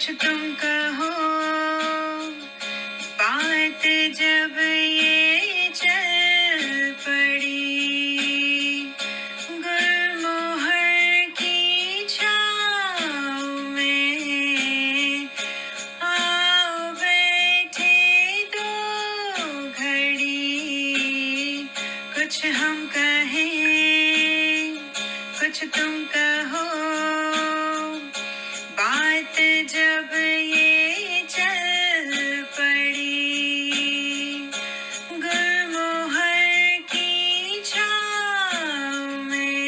कुछ तुम कहो, बात जब ये चल पड़ी, गुलमोहर की छाँव में आओ बैठे दो घड़ी। कुछ हम कहें, कुछ तुम कहो, बात जब ये चल पड़ी, गुलमोहर की छाँव में।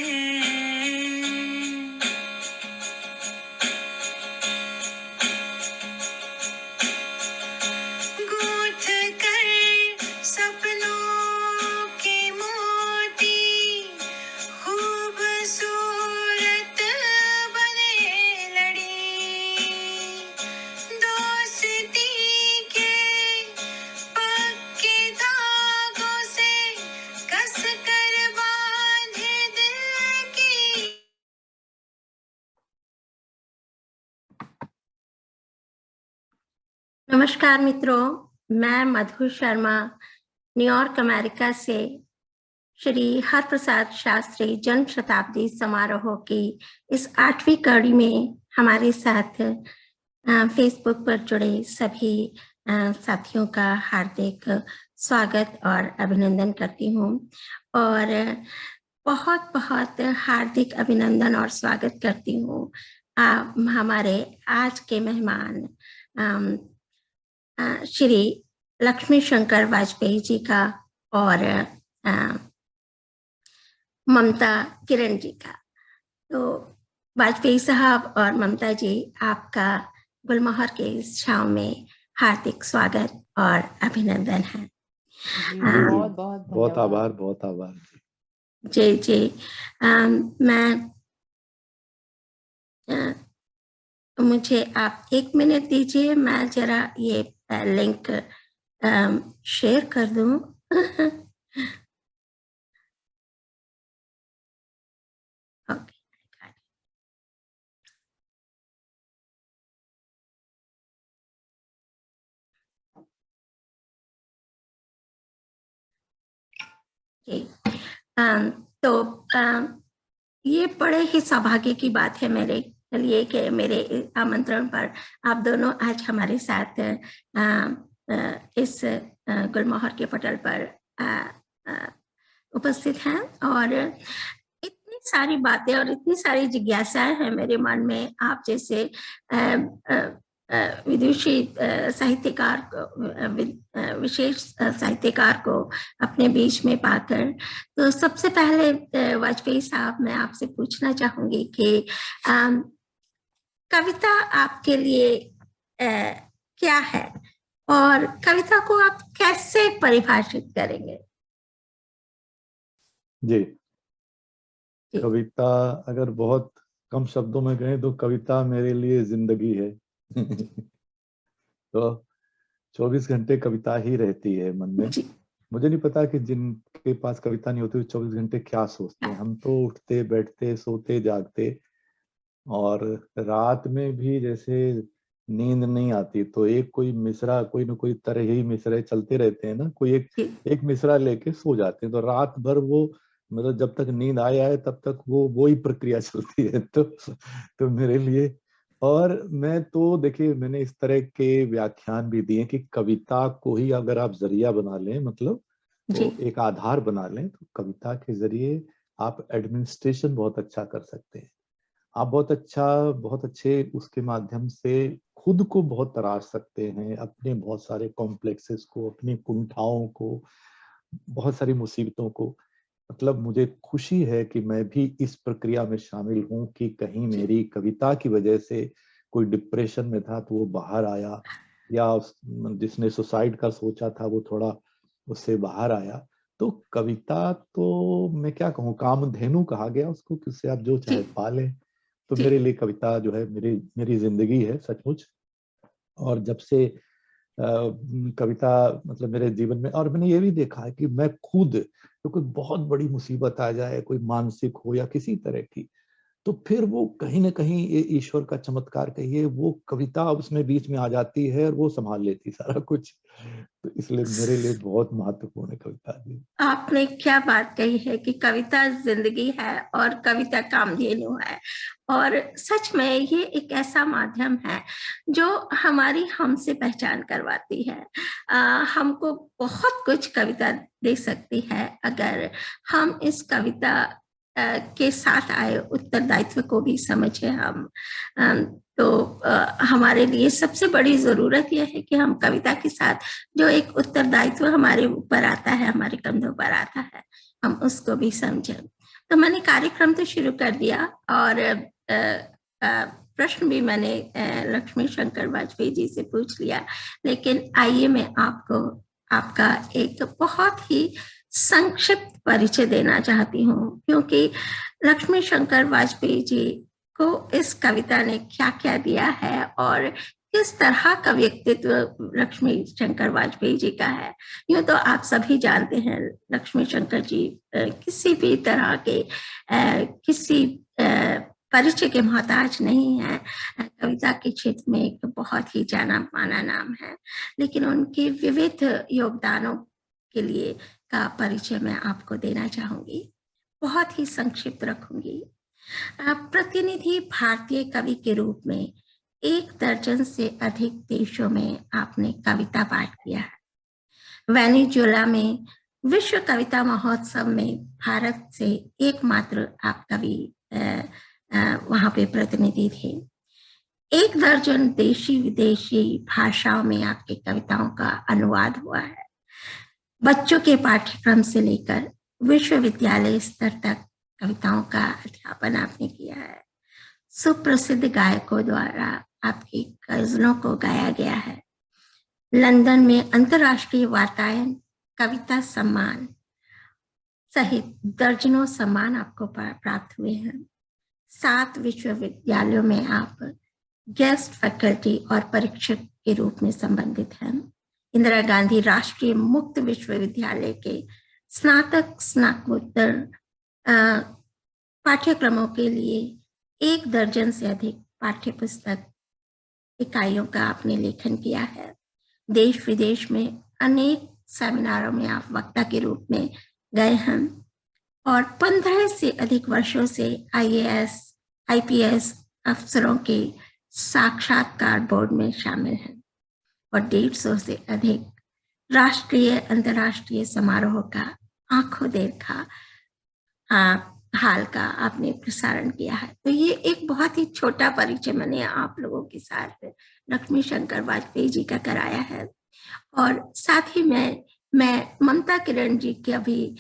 गूंथ कर सपनों के मोती, खूबसूरत बने लड़ी, दोस्ती के पक्के धागों से कस कर बांधे दिल की। नमस्कार मित्रों, मैं मधु शर्मा न्यूयॉर्क अमेरिका से श्री हरप्रसाद शास्त्री जन्म शताब्दी समारोह की इस 8वीं कड़ी में हमारे साथ फेसबुक पर जुड़े सभी साथियों का हार्दिक स्वागत और अभिनंदन करती हूँ और बहुत बहुत हार्दिक अभिनंदन और स्वागत करती हूँ हमारे आज के मेहमान श्री लक्ष्मी शंकर वाजपेयी जी का और ममता किरण जी का। तो वाजपेयी साहब और ममता जी, आपका गुलमोहर के इस छांव में हार्दिक स्वागत और अभिनंदन है। बहुत आभार, बहुत आभार जी जी। मैं मुझे आप 1 मिनट दीजिए, मैं जरा ये लिंक शेयर कर दूं। तो ये बड़े ही सौभाग्य की बात है मेरे लिए कि मेरे आमंत्रण पर आप दोनों आज हमारे साथ इस गुलमोहर के पटल पर उपस्थित हैं और इतनी सारी बातें और इतनी सारी जिज्ञासाएं हैं मेरे मन में आप जैसे विदेशी साहित्यकार को, विशेष साहित्यकार को अपने बीच में पाकर। तो सबसे पहले वाजपेयी साहब, मैं आपसे पूछना चाहूंगी कि कविता आपके लिए क्या है और कविता को आप कैसे परिभाषित करेंगे? जी, कविता अगर बहुत कम शब्दों में कहें तो कविता मेरे लिए जिंदगी है। तो 24 घंटे कविता ही रहती है मन में। मुझे नहीं पता कि जिनके पास कविता नहीं होती 24 घंटे क्या सोचते हैं। हम तो उठते बैठते सोते जागते और रात में भी जैसे नींद नहीं आती तो एक कोई मिसरा, कोई ना कोई तरह ही मिसरे चलते रहते हैं ना, कोई एक मिसरा लेके सो जाते हैं। तो रात भर वो मतलब जब तक नींद आए तब तक वो ही प्रक्रिया चलती है। तो मेरे लिए, और मैं तो देखिए मैंने इस तरह के व्याख्यान भी दिए कि कविता को ही अगर आप जरिया बना लें, मतलब तो एक आधार बना लें, तो कविता के जरिए आप एडमिनिस्ट्रेशन बहुत अच्छा कर सकते हैं। आप बहुत अच्छे उसके माध्यम से खुद को बहुत तराश सकते हैं, अपने बहुत सारे कॉम्प्लेक्सेस को, अपनी कुंठाओं को, बहुत सारी मुसीबतों को। मतलब मुझे खुशी है कि मैं भी इस प्रक्रिया में शामिल हूं कि कहीं मेरी कविता की वजह से कोई डिप्रेशन में था तो वो बाहर आया, या जिसने सुसाइड का सोचा था वो थोड़ा उससे बाहर आया। तो कविता तो मैं क्या कहूँ, कामधेनु कहा गया उसको, कि उससे आप जो चाहे पालें। तो मेरे लिए कविता जो है मेरी जिंदगी है सचमुच। और जब से कविता मतलब मेरे जीवन में, और मैंने ये भी देखा है कि मैं खुद तो कोई बहुत बड़ी मुसीबत आ जाए, कोई मानसिक हो या किसी तरह की, तो फिर वो कहीं ना कहीं ये ईश्वर का चमत्कार कहिए, वो कविता उसमें बीच में आ जाती है और वो संभाल लेती सारा कुछ। तो इसलिए मेरे लिए बहुत महत्वपूर्ण है कविता जी। आपने क्या बात कही है कि कविता जिंदगी है और कविता कामधेनु है। और सच में ये एक ऐसा माध्यम है जो हमारी हमसे पहचान करवाती है। हमको बहुत कुछ कविता दे सकती है अगर हम इस कविता के साथ आए उत्तरदायित्व को भी समझे हम। तो हमारे लिए सबसे बड़ी जरूरत यह है कि हम कविता के साथ जो एक उत्तरदायित्व हमारे ऊपर आता है, हमारे कंधों पर आता है, हम उसको भी समझें। तो मैंने कार्यक्रम तो शुरू कर दिया और प्रश्न भी मैंने लक्ष्मी शंकर वाजपेयी जी से पूछ लिया, लेकिन आइए मैं आपको आपका एक बहुत ही संक्षिप्त परिचय देना चाहती हूँ, क्योंकि लक्ष्मी शंकर वाजपेयी जी को इस कविता ने क्या क्या दिया है और किस तरह का व्यक्तित्व लक्ष्मी शंकर वाजपेयी जी का है। यूं तो आप सभी जानते हैं लक्ष्मी शंकर जी किसी भी तरह के किसी परिचय के मोहताज नहीं है। कविता के क्षेत्र में एक बहुत ही जाना माना नाम है, लेकिन उनके विविध योगदानों के लिए का परिचय मैं आपको देना चाहूंगी, बहुत ही संक्षिप्त रखूंगी। प्रतिनिधि भारतीय कवि के रूप में 1 दर्जन से अधिक देशों में आपने कविता पाठ किया है। वेनेजुएला में विश्व कविता महोत्सव में भारत से एकमात्र आप कवि वहां पे प्रतिनिधि थे। 1 दर्जन देशी विदेशी भाषाओं में आपकी कविताओं का अनुवाद हुआ है। बच्चों के पाठ्यक्रम से लेकर विश्वविद्यालय स्तर तक कविताओं का अध्यापन आपने किया है। सुप्रसिद्ध गायकों द्वारा आपकी गजलों को गाया गया है। लंदन में अंतर्राष्ट्रीय वातायन कविता सम्मान सहित दर्जनों सम्मान आपको प्राप्त हुए हैं। 7 विश्वविद्यालयों में आप गेस्ट फैकल्टी और परीक्षक के रूप में संबंधित हैं। इंदिरा गांधी राष्ट्रीय मुक्त विश्वविद्यालय के स्नातक स्नातकोत्तर पाठ्यक्रमों के लिए 1 दर्जन से अधिक पाठ्यपुस्तक इकाइयों का आपने लेखन किया है। देश विदेश में अनेक सेमिनारों में आप वक्ता के रूप में गए हैं और 15 से अधिक वर्षों से IAS, IPS अफसरों के साक्षात्कार बोर्ड में शामिल हैं और 150 से अधिक राष्ट्रीय अंतर्राष्ट्रीय समारोह का आंखों देखा हाल का आपने प्रसारण किया है। तो ये एक बहुत ही छोटा परिचय मैंने आप लोगों के साथ लक्ष्मी शंकर वाजपेयी जी का कराया है। और साथ ही मैं ममता किरण जी के अभी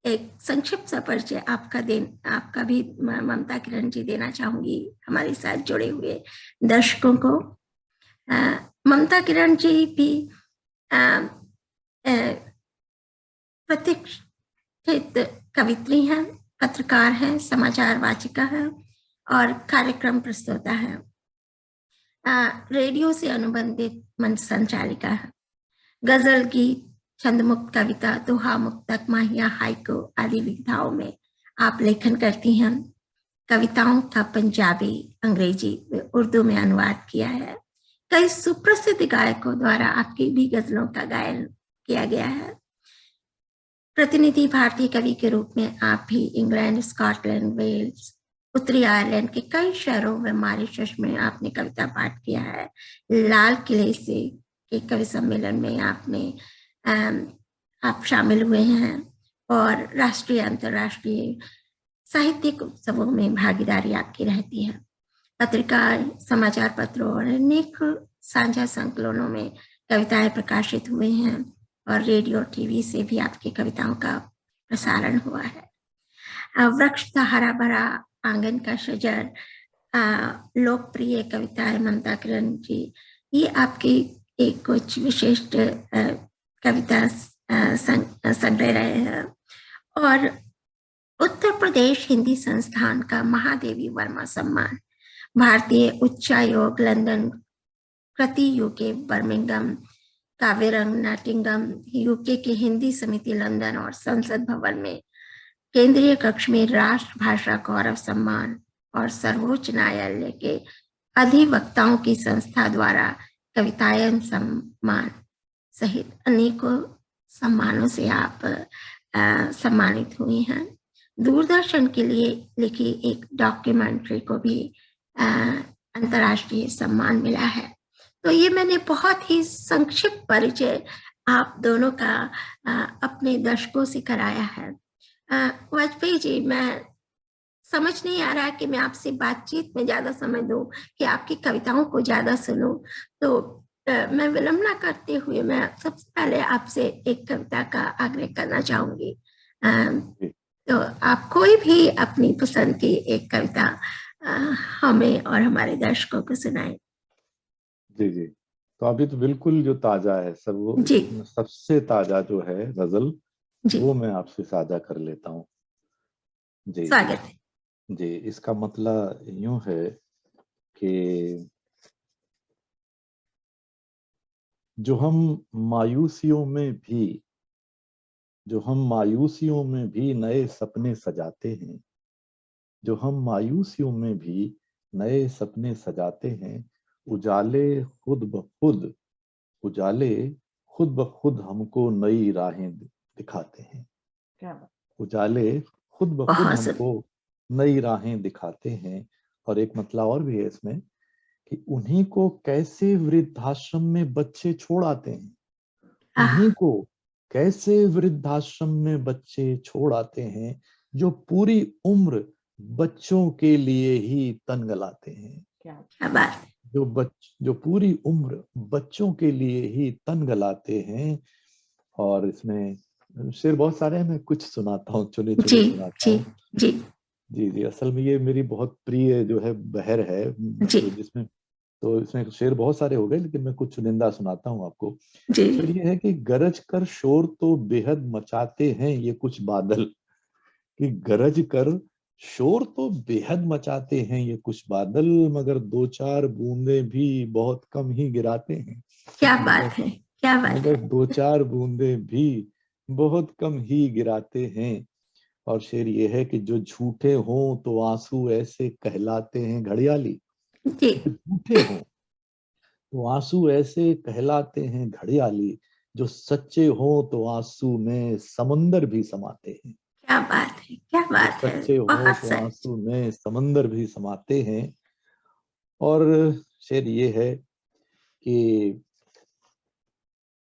एक संक्षिप्त सा परिचय आपका भी ममता किरण जी देना चाहूंगी हमारे साथ जुड़े हुए दर्शकों को। ममता किरण जी भी प्रतिष्ठित कवित्री हैं, पत्रकार हैं, समाचार वाचिका हैं और कार्यक्रम प्रस्तोता है। रेडियो से अनुबंधित मंच संचालिका है। गजल, गीत, छंदमुक्त कविता, दोहा, मुक्तक, माहिया, हाइको आदि विधाओं में आप लेखन करती हैं। कविताओं का पंजाबी, अंग्रेजी व उर्दू में अनुवाद किया है। कई सुप्रसिद्ध गायकों द्वारा आपकी भी गजलों का गायन किया गया है। प्रतिनिधि भारतीय कवि के रूप में आप भी इंग्लैंड, स्कॉटलैंड, वेल्स, उत्तरी आयरलैंड के कई शहरों व मॉरिशस में आपने कविता पाठ किया है। लाल किले से के कवि सम्मेलन में आप शामिल हुए हैं और राष्ट्रीय अंतर्राष्ट्रीय साहित्यिक उत्सवों में भागीदारी आपकी रहती है। पत्रिका, समाचार पत्रों और अनेक साझा संकलनों में कविताएं प्रकाशित हुए हैं और रेडियो टीवी से भी आपकी कविताओं का प्रसारण हुआ है। वृक्ष था हरा भरा, आंगन का शजर, लोकप्रिय कविताएं ममता किरण जी, ये आपकी एक कुछ विशिष्ट कविता संग्रह रहे हैं। और उत्तर प्रदेश हिंदी संस्थान का महादेवी वर्मा सम्मान, भारतीय उच्चायोग लंदन, कृति यूके बर्मिंघम, काव्यरंग नॉटिंघम, यूके की हिंदी समिति लंदन और संसद भवन में केंद्रीय कक्ष में राष्ट्रभाषा गौरव सम्मान, और सर्वोच्च न्यायालय के अधिवक्ताओं की संस्था द्वारा कवितायन सम्मान सहित अनेकों सम्मानों से आप सम्मानित हुई हैं। दूरदर्शन के लिए लिखी एक डॉक्यूमेंट्री को भी अंतर्राष्ट्रीय सम्मान मिला है। तो ये मैंने बहुत ही संक्षिप्त परिचय आप दोनों का अपने दर्शकों से कराया है। वाजपेयी जी, मैं समझ नहीं आ रहा कि मैं आपसे बातचीत में ज्यादा समय दूं कि आपकी कविताओं को ज्यादा सुनूं। तो मैं विलंबना करते हुए मैं सबसे पहले आपसे एक कविता का आग्रह करना चाहूंगी। तो आप कोई भी अपनी पसंद की एक कविता हमें और हमारे दर्शकों को सुनाएं। जी जी, तो अभी तो बिल्कुल जो ताजा है सर, वो जी सबसे ताजा जो है गजल, जी, वो मैं आपसे साझा कर लेता हूँ। जी जी स्वागत है। जी, इसका मतलब यूं है कि जो हम मायूसियों में भी जो हम मायूसियों में भी नए सपने सजाते हैं, जो हम मायूसियों में भी नए सपने सजाते हैं, उजाले खुद ब खुद उजाले खुद ब खुद हमको नई राहें दिखाते हैं। क्या बात, उजाले खुद ब खुद बहुत सुंदर। हमको नई राहें दिखाते हैं। और एक मतलब और भी है इसमें कि उन्हीं को कैसे वृद्धाश्रम में बच्चे छोड़ आते हैं, उन्हीं को कैसे वृद्धाश्रम में बच्चे छोड़ आते हैं, जो पूरी उम्र बच्चों के लिए ही तन गलाते हैं। क्या बात, जो पूरी उम्र बच्चों के लिए ही तन गलाते हैं। और इसमें शेर बहुत सारे हैं, मैं कुछ सुनाता हूँ, चुने जी चुने सुनाता जी हूँ। जी जी जी, असल में ये मेरी बहुत प्रिय जो है बहर है, जी तो जिसमें तो इसमें शेर बहुत सारे हो गए, लेकिन मैं कुछ चुनिंदा सुनाता हूँ आपको। जी, शेर ये है कि गरज कर शोर तो बेहद मचाते हैं ये कुछ बादल, कि गरज कर शोर तो बेहद मचाते हैं ये कुछ बादल, मगर दो चार बूंदे भी बहुत कम ही गिराते हैं। क्या मगर बात है, क्या बात मगर है। दो चार बूंदे भी बहुत कम ही गिराते हैं। और शेर ये है कि जो झूठे हों तो आंसू ऐसे कहलाते हैं घड़ियाली, जी, जो झूठे हों तो आंसू ऐसे कहलाते हैं घड़ियाली, जो सच्चे हों तो आंसू में समंदर भी समाते हैं। क्या बात है, क्या जो बात है, सच्चे हों बहुत तो सच। आंसू में समंदर भी समाते हैं। और शेर ये है कि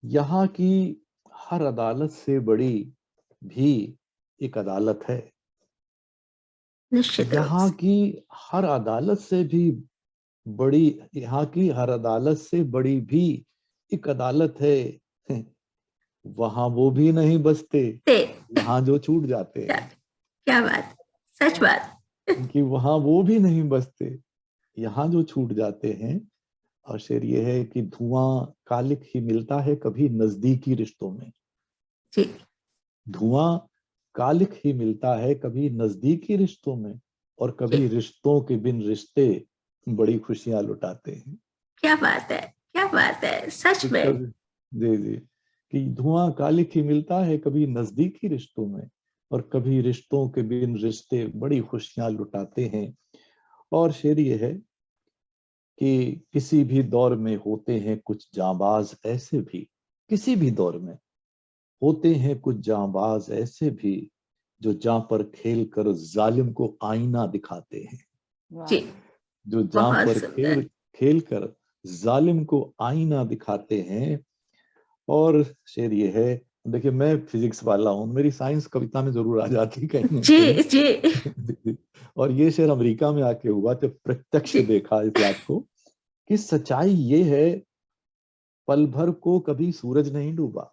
यहाँ की हर अदालत से बड़ी भी एक अदालत है, निश्चित रूप यहाँ से। की हर अदालत से भी बड़ी यहाँ की हर अदालत से बड़ी भी एक अदालत है। वहां वो भी नहीं बचते, ते, यहाँ जो छूट जाते क्या, हैं। क्या बात, सच बात। कि वहां वो भी नहीं बचते, यहाँ जो छूट जाते हैं। और शेर ये है कि धुआं कालिक ही मिलता है कभी नजदीकी रिश्तों में, जी, धुआं कालिक ही मिलता है कभी नजदीकी रिश्तों में, और जी, कभी रिश्तों के बिन रिश्ते बड़ी खुशियां लुटाते हैं। क्या बात है, क्या बात है, सच कि में। कभी जी जी, कि धुआं कालिक ही मिलता है कभी नजदीकी रिश्तों में, और कभी रिश्तों के बिन रिश्ते बड़ी खुशियां लुटाते हैं। और शेर ये है कि किसी भी दौर में होते हैं कुछ जांबाज ऐसे भी, किसी भी दौर में होते हैं कुछ जांबाज ऐसे भी, जो जां पर खेल कर जालिम को आईना दिखाते हैं। जी, जो जां बहुत पर सुंदर। खेल कर जालिम को आईना दिखाते हैं। और शेर ये है, देखिए मैं फिजिक्स वाला हूँ, मेरी साइंस कविता में जरूर आ जाती कहीं ना जी जी कहीं। और ये शेर अमेरिका में आके हुआ, तो प्रत्यक्ष जी, देखा इस बात को, कि सच्चाई ये है, पल भर को कभी सूरज नहीं डूबा।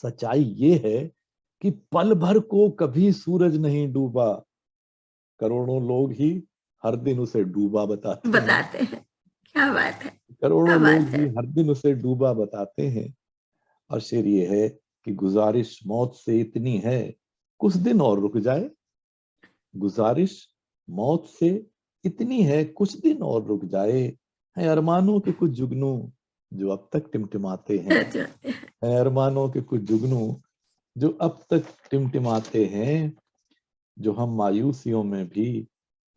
सच्चाई ये है कि पल भर को कभी सूरज नहीं डूबा, करोड़ों लोग ही हर दिन उसे डूबा बताते हैं। बताते हैं। क्या बात है, क्या करोड़ों लोग बात है। ही हर दिन उसे डूबा बताते हैं। और शेर ये है कि गुजारिश मौत से इतनी है, कुछ दिन और रुक जाए। गुजारिश मौत से इतनी है, कुछ दिन और रुक जाए। है अरमानों के कुछ जुगनू जो अब तक टिमटिमाते हैं, है अरमानों के कुछ जुगनू जो अब तक टिमटिमाते हैं। जो हम मायूसियों में भी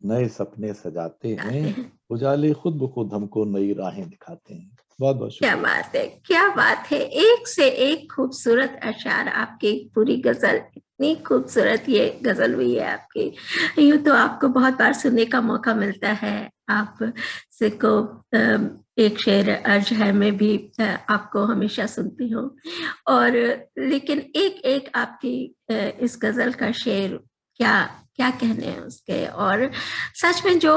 नए सपने सजाते जाते हैं, हैं। उजाले खुद ब खुद हमको नई राहें दिखाते हैं। बहुत बहुत क्या शुक्रिया। बात है, क्या बात है, एक से एक खूबसूरत अशार, आपकी पूरी गजल इतनी खूबसूरत ये गजल हुई है आपकी। यूं तो आपको बहुत बार सुनने का मौका मिलता है, आप से को एक शेर अर्ज है मैं भी आपको हमेशा सुनती हूँ, और लेकिन एक एक आपकी इस गजल का शेर, क्या क्या कहने हैं उसके। और सच में जो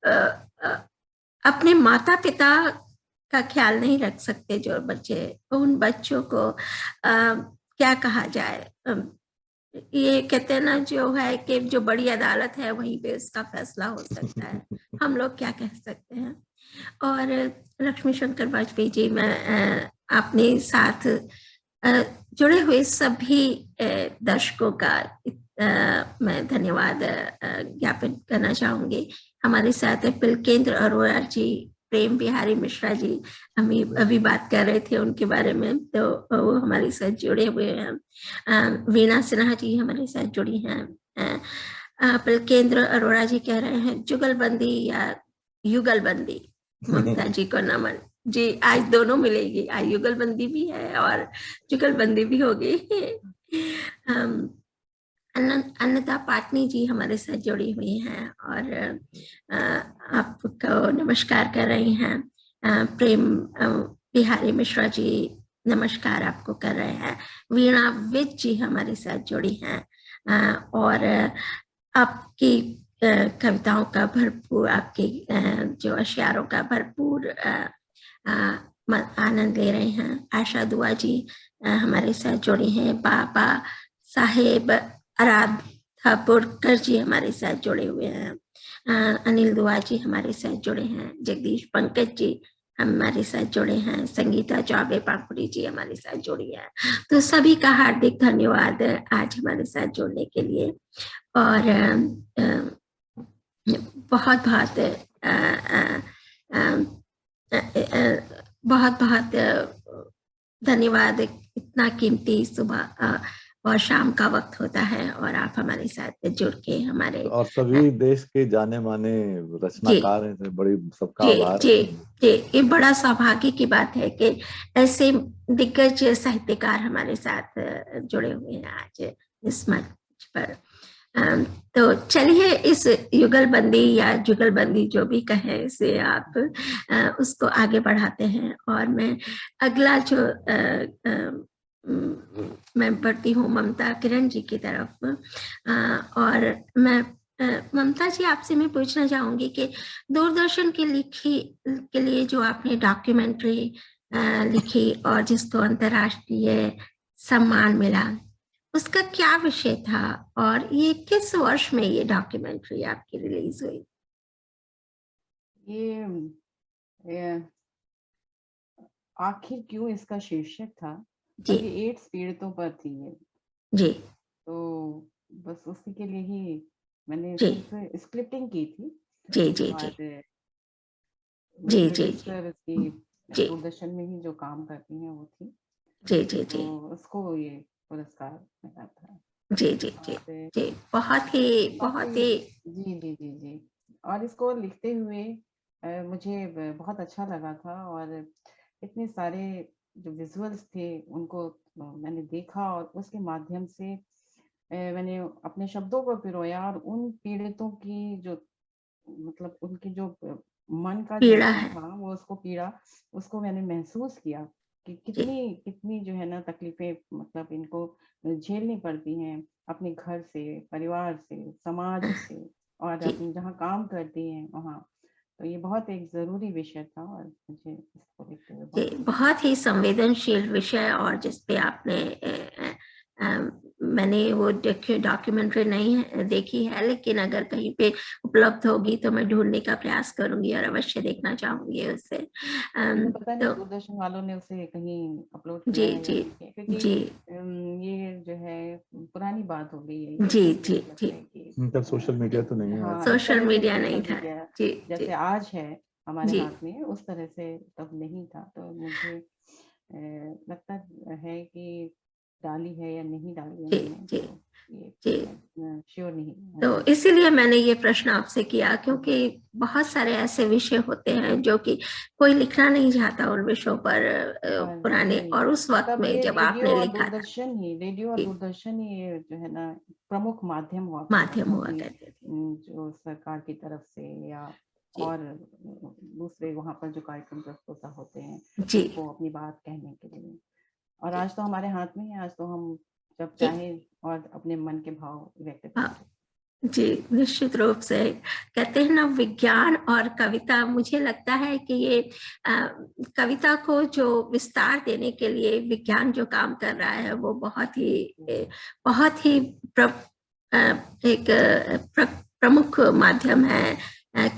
अ, अ, अपने माता पिता का ख्याल नहीं रख सकते जो बच्चे, उन बच्चों को क्या कहा जाए, ये कहते हैं ना जो है कि जो बड़ी अदालत है वहीं पे उसका फैसला हो सकता है, हम लोग क्या कह सकते हैं। और लक्ष्मी शंकर वाजपेयी जी, मैं अपने साथ जुड़े हुए सभी दर्शकों का मैं धन्यवाद ज्ञापन करना चाहूंगी। हमारे साथ है पिलकेंद्र अरोड़ा जी, प्रेम बिहारी मिश्रा जी, हम अभी बात कर रहे थे उनके बारे में, तो वो हमारे साथ जुड़े हुए हैं। वीणा सिन्हा जी हमारे साथ जुड़ी हैं। पिलकेंद्र अरोड़ा जी कह रहे हैं जुगलबंदी या युगलबंदी, ममता जी को नमन। जी आज दोनों मिलेगी, आज युगलबंदी भी है और जुगलबंदी भी होगी। अन्नता पाटनी जी हमारे साथ जुड़ी हुई हैं और आपको नमस्कार कर रही हैं। प्रेम बिहारी मिश्रा जी नमस्कार आपको कर रहे हैं। वीणा विज जी हमारे साथ जुड़ी हैं और आपकी कविताओं का भरपूर, आपकी जो अशियारों का भरपूर आनंद ले रहे हैं। आशा दुआ जी हमारे साथ जुड़ी हैं। बाबा साहेब आराधपुरकर जी हमारे साथ जुड़े हुए हैं। अनिल दुआ जी हमारे साथ जुड़े हैं। जगदीश पंकज जी हमारे साथ जुड़े हैं। संगीता चौबे पाखुड़ी जी हमारे साथ जुड़ी है। तो सभी का हार्दिक धन्यवाद आज हमारे साथ जुड़ने के लिए। और बहुत बहुत बहुत बहुत धन्यवाद। इतना कीमती सुबह और शाम का वक्त होता है और आप हमारे साथ जुड़ के हमारे और सभी देश के जाने माने जी रचनाकार हैं, बड़ी सबका जी आभार। जी जी, ये बड़ा सौभाग्य की बात है कि ऐसे दिग्गज साहित्यकार हमारे साथ जुड़े हुए हैं आज इस मंच पर। तो चलिए इस युगलबंदी या जुगलबंदी जो भी कहे इसे आप, उसको आगे बढ़ाते हैं। और मैं अगला जो मैं बढ़ती हूँ ममता किरण जी की तरफ। और मैं ममता जी आपसे मैं पूछना चाहूंगी कि दूरदर्शन की के लिए जो आपने डॉक्यूमेंट्री लिखी और जिसको अंतर्राष्ट्रीय सम्मान मिला, उसका क्या विषय था और ये किस वर्ष में ये डॉक्यूमेंट्री आपकी रिलीज हुई? ये आखिर क्यों इसका शीर्षक था, जी और ये एड्स पीड़ितों पर थी ये, जी तो बस उसी के लिए ही मैंने जी सिर्फ स्क्रिप्टिंग की थी। जी जी और जी मेरी जी जी जी प्रोड्यूसर उसकी जी दूरदर्शन में ही जो काम करती हैं वो थी, जी जी तो उसको ये पुरस्कार मिला था। जी जी जी और जी, बहुत ही बहुत काफी, ही जी जी जी जी, और इसको लिखते हुए मुझे बहुत अच्छा लगा था, और इतने सारे जो विजुअल्स थे उनको मैंने देखा, और उसके माध्यम से मैंने अपने शब्दों को पिरोया, और उन पीड़ितों की जो मतलब उनकी जो मन का जो पीड़ा वो है। था, वो उसको पीड़ा, उसको मैंने महसूस किया कि जी कितनी कितनी जो है ना तकलीफें मतलब इनको झेलनी पड़ती हैं, अपने घर से, परिवार से, समाज से, और जी अपने जहाँ काम करती हैं वहाँ। तो ये बहुत एक ज़रूरी विषय था, और मुझे इसको लिखते हुए जी, बहुत अच्छा लगा। बहुत ही संवेदनशील विषय, और जिसपे आपने मैंने वो डॉक्यूमेंट्री नहीं देखी है, लेकिन अगर कहीं पे उपलब्ध होगी तो मैं ढूंढने का प्रयास करूंगी और अवश्य देखना चाहूंगी उससे। मुझे पता नहीं तो दूरदर्शन वालों ने उसे कहीं अपलोड जी किया है या जी नहीं किया, क्योंकि जी ये जो है पुरानी बात हो गई है ये, जी तो जी मुझे लगता जी है कि मतलब सोशल मीडिया तो नहीं है आज। हाँ, इस सोशल तरह से मीडिया नहीं सोशल था। मीडिया जी जी जैसे आज है हमारे जी हाथ में, उस तरह से तब नहीं था। तो मुझे लगता है कि डाली है या नहीं डाली है जी मैंने, जी तो ये जी। श्योर नहीं हूँ। तो इसीलिए मैंने ये प्रश्न आपसे किया, क्योंकि बहुत सारे ऐसे विषय होते हैं जो कि कोई लिखना नहीं चाहता उन विषयों पर, और पुराने, जी, और उस वक्त तब में ये जब रेडियो आपने और लिखा था। जी, दूरदर्शन ही ये जो है ना प्रमुख माध्यम हुआ करता माध्यम था हुआ कि करते थे। जो सरकार की तरफ से या जी और दूसरे वहाँ पर जो कार्यक्रम प्रस्तोता होते हैं जी उनको अपनी बात कहने के लिए। और जी आज तो हमारे हाथ में है, आज तो हम जब जी। चाहें और अपने मन के भाव व्यक्त कर हाँ सकते जी, निश्चित रूप से। कहते हैं ना, विज्ञान और कविता, मुझे लगता है कि ये कविता को जो विस्तार देने के लिए विज्ञान जो काम कर रहा है वो बहुत ही एक प्रमुख माध्यम है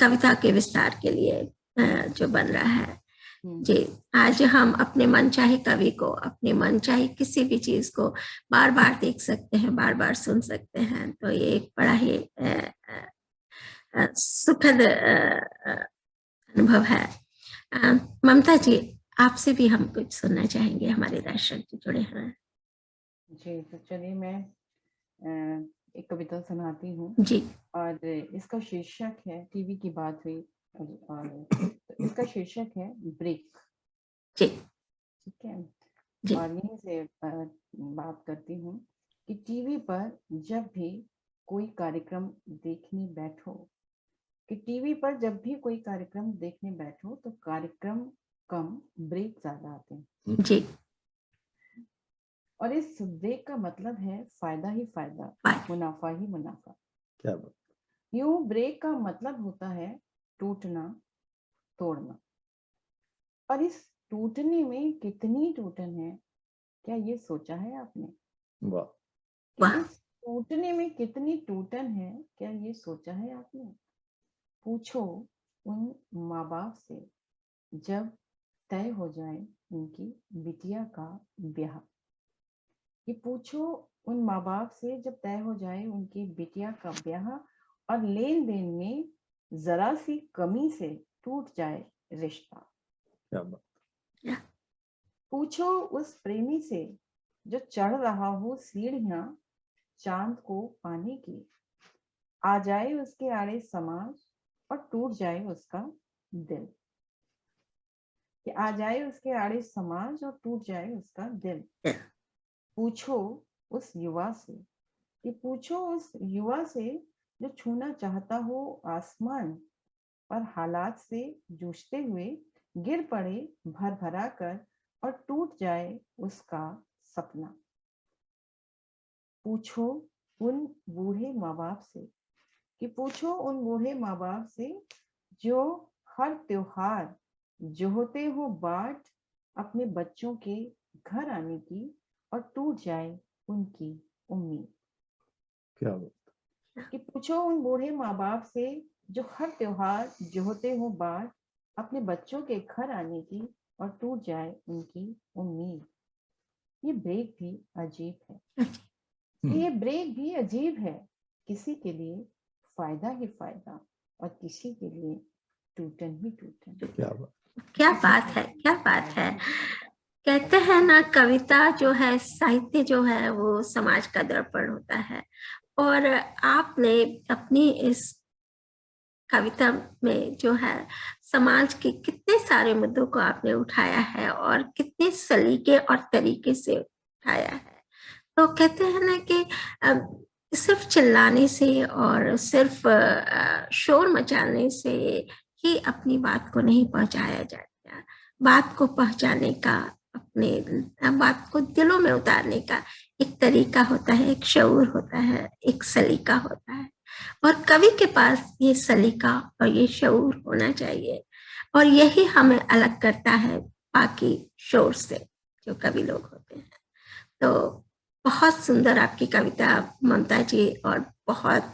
कविता के विस्तार के लिए जो बन रहा है। जी, आज हम अपने मनचाहे कवि को, अपने मनचाहे किसी भी चीज को बार बार देख सकते हैं, बार बार सुन सकते हैं। तो ये एक बड़ा ही सुखद अनुभव है। ममता जी, आपसे भी हम कुछ सुनना चाहेंगे, हमारे दर्शक जो जुड़े हैं। जी, तो चलिए मैं एक कविता सुनाती हूँ। जी और इसका शीर्षक है, टीवी की बात हुई और तो इसका शीर्षक है ब्रेक। जी ठीक है, जी और यहीं से बात करती हूँ कि टीवी पर जब भी कोई कार्यक्रम देखने बैठो कि टीवी पर जब भी कोई कार्यक्रम देखने बैठो तो कार्यक्रम कम, ब्रेक ज्यादा आते हैं। जी। और इस ब्रेक का मतलब है फायदा ही फायदा, मुनाफा ही मुनाफा। क्या बात। यूं ब्रेक का मतलब होता है टूटना, तोड़ना। और इस टूटने में कितनी टूटन है, क्या ये सोचा है आपने? वाह। कि इस टूटने में कितनी टूटन है, क्या ये सोचा है आपने? पूछो उन माँ बाप से जब तय हो जाए उनकी बिटिया का ब्याह। कि पूछो उन माँ बाप से जब तय हो जाए उनकी बिटिया का ब्याह और लेन देन में जरा सी कमी से टूट जाए रिश्ता। क्या बात। पूछो उस प्रेमी से जो चढ़ रहा हो सीढ़ियां चांद को पाने की, आ जाए उसके आड़े समाज और टूट जाए उसका दिल। कि आ जाए उसके आड़े समाज और टूट जाए उसका दिल। पूछो उस युवा से, कि पूछो उस युवा से जो छूना चाहता हो आसमान और हालात से जूझते हुए गिर पड़े भर भरा कर और टूट जाए उसका सपना। पूछो उन बूढ़े माँ बाप से, कि पूछो उन बूढ़े माँ बाप से जो हर त्योहार जोहते हो बाट अपने बच्चों के घर आने की और टूट जाए उनकी उम्मीद। क्या बात। कि पूछो उन बूढ़े माँ बाप से जो हर त्योहार जोहते हो बाट अपने बच्चों के घर आने की और टूट जाए उनकी उम्मीद। ये ब्रेक भी अजीब है, ये ब्रेक भी अजीब है। किसी के लिए फायदा ही फायदा और किसी के लिए टूटन ही टूटन। क्या बात। क्या बात है, क्या बात है। कहते हैं ना, कविता जो है, साहित्य जो है, वो समाज का दर्पण होता है। और आपने अपनी इस कविता में जो है समाज के कितने सारे मुद्दों को आपने उठाया है और कितने सलीके और तरीके से उठाया है। तो कहते हैं ना कि सिर्फ चिल्लाने से और सिर्फ शोर मचाने से ही अपनी बात को नहीं पहुंचाया जाता। बात को पहुंचाने का, अपने बात को दिलों में उतारने का एक तरीका होता है, एक शऊर होता है, एक सलीका होता है। और कवि के पास ये सलीका और ये शऊर होना चाहिए, और यही हमें अलग करता है बाकी शोर से जो कवि लोग होते हैं। तो बहुत सुंदर आपकी कविता ममता जी, और बहुत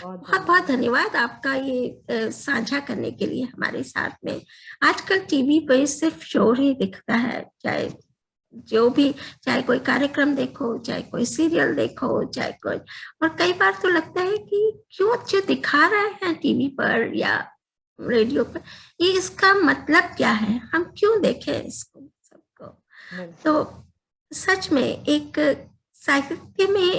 बहुत बहुत धन्यवाद आपका ये साझा करने के लिए हमारे साथ में। आजकल टीवी पे सिर्फ शोर ही दिखता है, चाहे जो भी, चाहे कोई कार्यक्रम देखो, चाहे कोई सीरियल देखो, चाहे कोई, और कई बार तो लगता है कि क्यों जो दिखा रहे हैं टीवी पर या रेडियो पर, ये इसका मतलब क्या है, हम क्यों देखें इसको सबको। तो सच में एक साहित्य में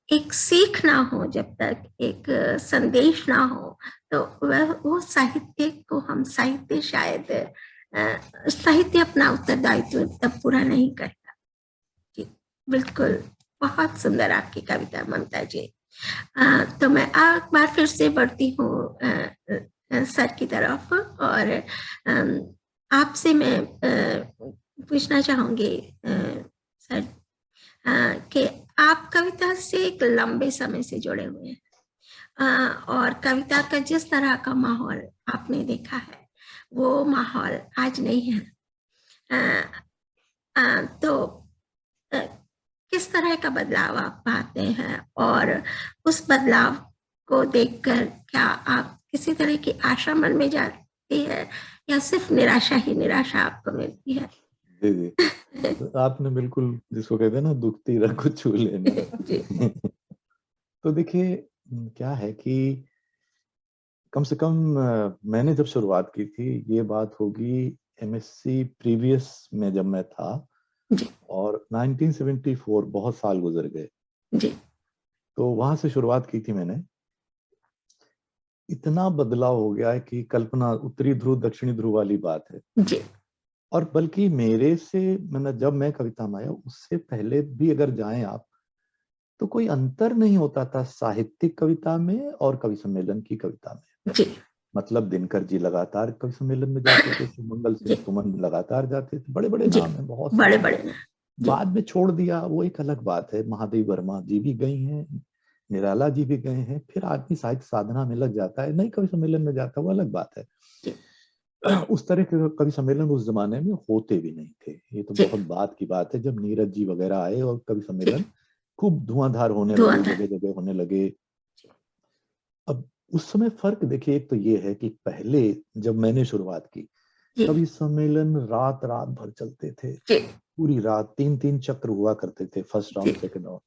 एक सीख ना हो, जब तक एक संदेश ना हो, तो वह वो साहित्य को हम साहित्य शायद साहित्य अपना उत्तरदायित्व तब पूरा नहीं करता। जी, बिल्कुल, बहुत सुंदर आपकी कविता ममता जी। तो मैं एक बार फिर से बढ़ती हूँ सर की तरफ, और आपसे मैं पूछना चाहूंगी सर, कि आप कविता से एक लंबे समय से जुड़े हुए हैं, और कविता का जिस तरह का माहौल आपने देखा है वो माहौल आज नहीं है। तो किस तरह का बदलाव आप पाते हैं, और उस बदलाव को देखकर क्या आप किसी तरह की आशा मन में जाती है, या सिर्फ निराशा ही निराशा आपको मिलती है? जी जी, तो आपने बिल्कुल जिसको कहते हैं ना दुखती रग को छू लेना। जी तो देखिए क्या है कि कम से कम मैंने जब शुरुआत की थी, ये बात होगी एमएससी प्रीवियस में जब मैं था, जी और 1974, बहुत साल गुजर गए। जी तो वहां से शुरुआत की थी मैंने। इतना बदलाव हो गया है कि कल्पना, उत्तरी ध्रुव दक्षिणी ध्रुव वाली बात है। जी और बल्कि मेरे से, मैंने जब मैं कविता में आया उससे पहले भी अगर जाएं आप, तो कोई अंतर नहीं होता था साहित्यिक कविता में और कवि सम्मेलन की कविता में। जी मतलब दिनकर जी लगातार कवि सम्मेलन में जाते थे, सुमंगल सिंह जी सुमन लगातार जाते थे, बड़े बड़े जी, नाम हैं, बहुत बड़े सारे। बड़े ना। जी बाद में छोड़ दिया वो एक अलग बात है, महादेवी वर्मा जी भी गई हैं, निराला जी भी गए हैं, फिर आदमी साहित्य साधना में लग जाता है, नहीं कवि सम्मेलन में जाता है, वो अलग बात है। जी उस तरह के कवि सम्मेलन उस जमाने में होते भी नहीं थे। ये तो जी बहुत बात की बात है, जब नीरज जी वगैरह आए और कवि जी, सम्मेलन खूब धुआंधार होने लगे, धुआंधार। जगह जगह होने लगे। अब उस समय फर्क देखिए, एक तो ये है कि पहले जब मैंने शुरुआत की, जी कवि सम्मेलन रात रात भर चलते थे, जी पूरी रात 3-3 चक्र हुआ करते थे, फर्स्ट जी राउंड, सेकंड राउंड।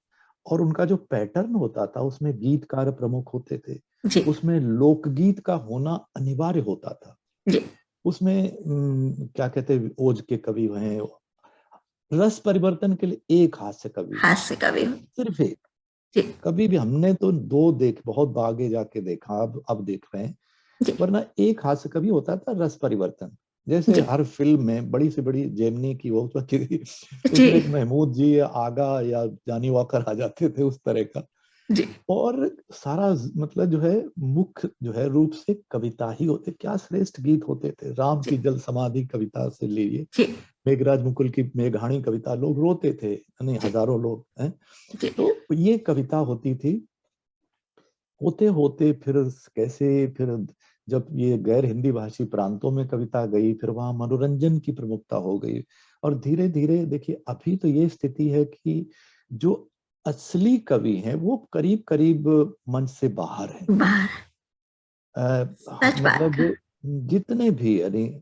और उनका जो पैटर्न होता था, उसमें गीतकार प्रमुख होते थे, जी उसमें लोकगीत का होना अनिवार्य होता था। जी उसमें क्या कहते हैं, ओज के कवि हैं, रस परिवर्तन के लिए एक हास्य कवि, हास्य कवि। सिर्फ एक। जी कभी भी हमने तो दो देख, बहुत आगे जाके देखा, अब देख रहे हैं, जी वरना एक हास्य कवि होता था, रस परिवर्तन। जैसे जी हर फिल्म में बड़ी से बड़ी जेमिनी की वो थी, जी उसमें एक महमूद जी या आगा या जानी वॉकर आ जाते थे, उस तरह का। जी और सारा मतलब जो है, मुख्य जो है रूप से कविता ही होते, क्या श्रेष्ठ गीत होते थे। राम की जल समाधि कविता से लीजिए, जी मेघराज मुकुल की मेघाणी कविता, लोग रोते थे, नहीं जी हजारों लोग हैं। जी तो ये कविता होती थी। होते होते फिर कैसे, फिर जब ये गैर हिंदी भाषी प्रांतों में कविता गई, फिर वहां मनोरंजन की प्रमुखता हो गई। और धीरे धीरे देखिए, अभी तो ये स्थिति है कि जो असली कवि हैं वो करीब करीब मंच से बाहर हैं। बाहर। सच बात है। मतलब जितने भी, यानी,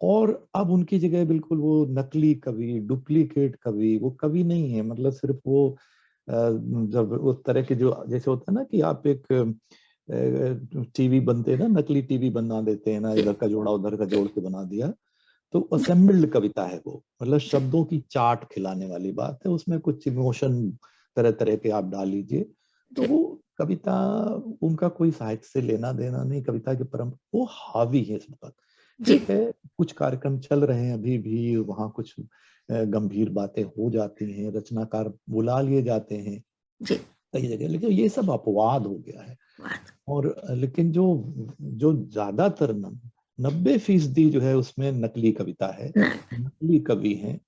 और अब उनकी जगह बिल्कुल वो नकली कवि, डुप्लीकेट कवि, वो कवि नहीं है। मतलब सिर्फ वो जब उस तरह के, जो जैसे होता है ना कि आप एक टीवी बनते हैं ना, नकली टीवी बना देते हैं ना, जी इधर का जोड़ा उधर का जी जोड़ के बना दिया, तो जी असेंबल्ड कविता है वो। मतलब जी शब्दों की चाट खिलाने वाली बात है, उसमें कुछ इमोशन तरह तरह के आप डाल लीजिए, तो जी वो कविता, उनका कोई साहित्य से लेना देना नहीं, कविता के परम वो हावी है सब पर। जी ठीक है, कुछ कार्यक्रम चल रहे हैं अभी भी, वहाँ कुछ गंभीर बातें हो जाती हैं, रचनाकार बुला लिए जाते हैं जी, कई जगह, लेकिन ये सब अपवाद हो गया है। बात। और लेकिन जो जो ज्यादातर 90% जो है उसमें नकली कविता है, ना। नकली कवि हैं,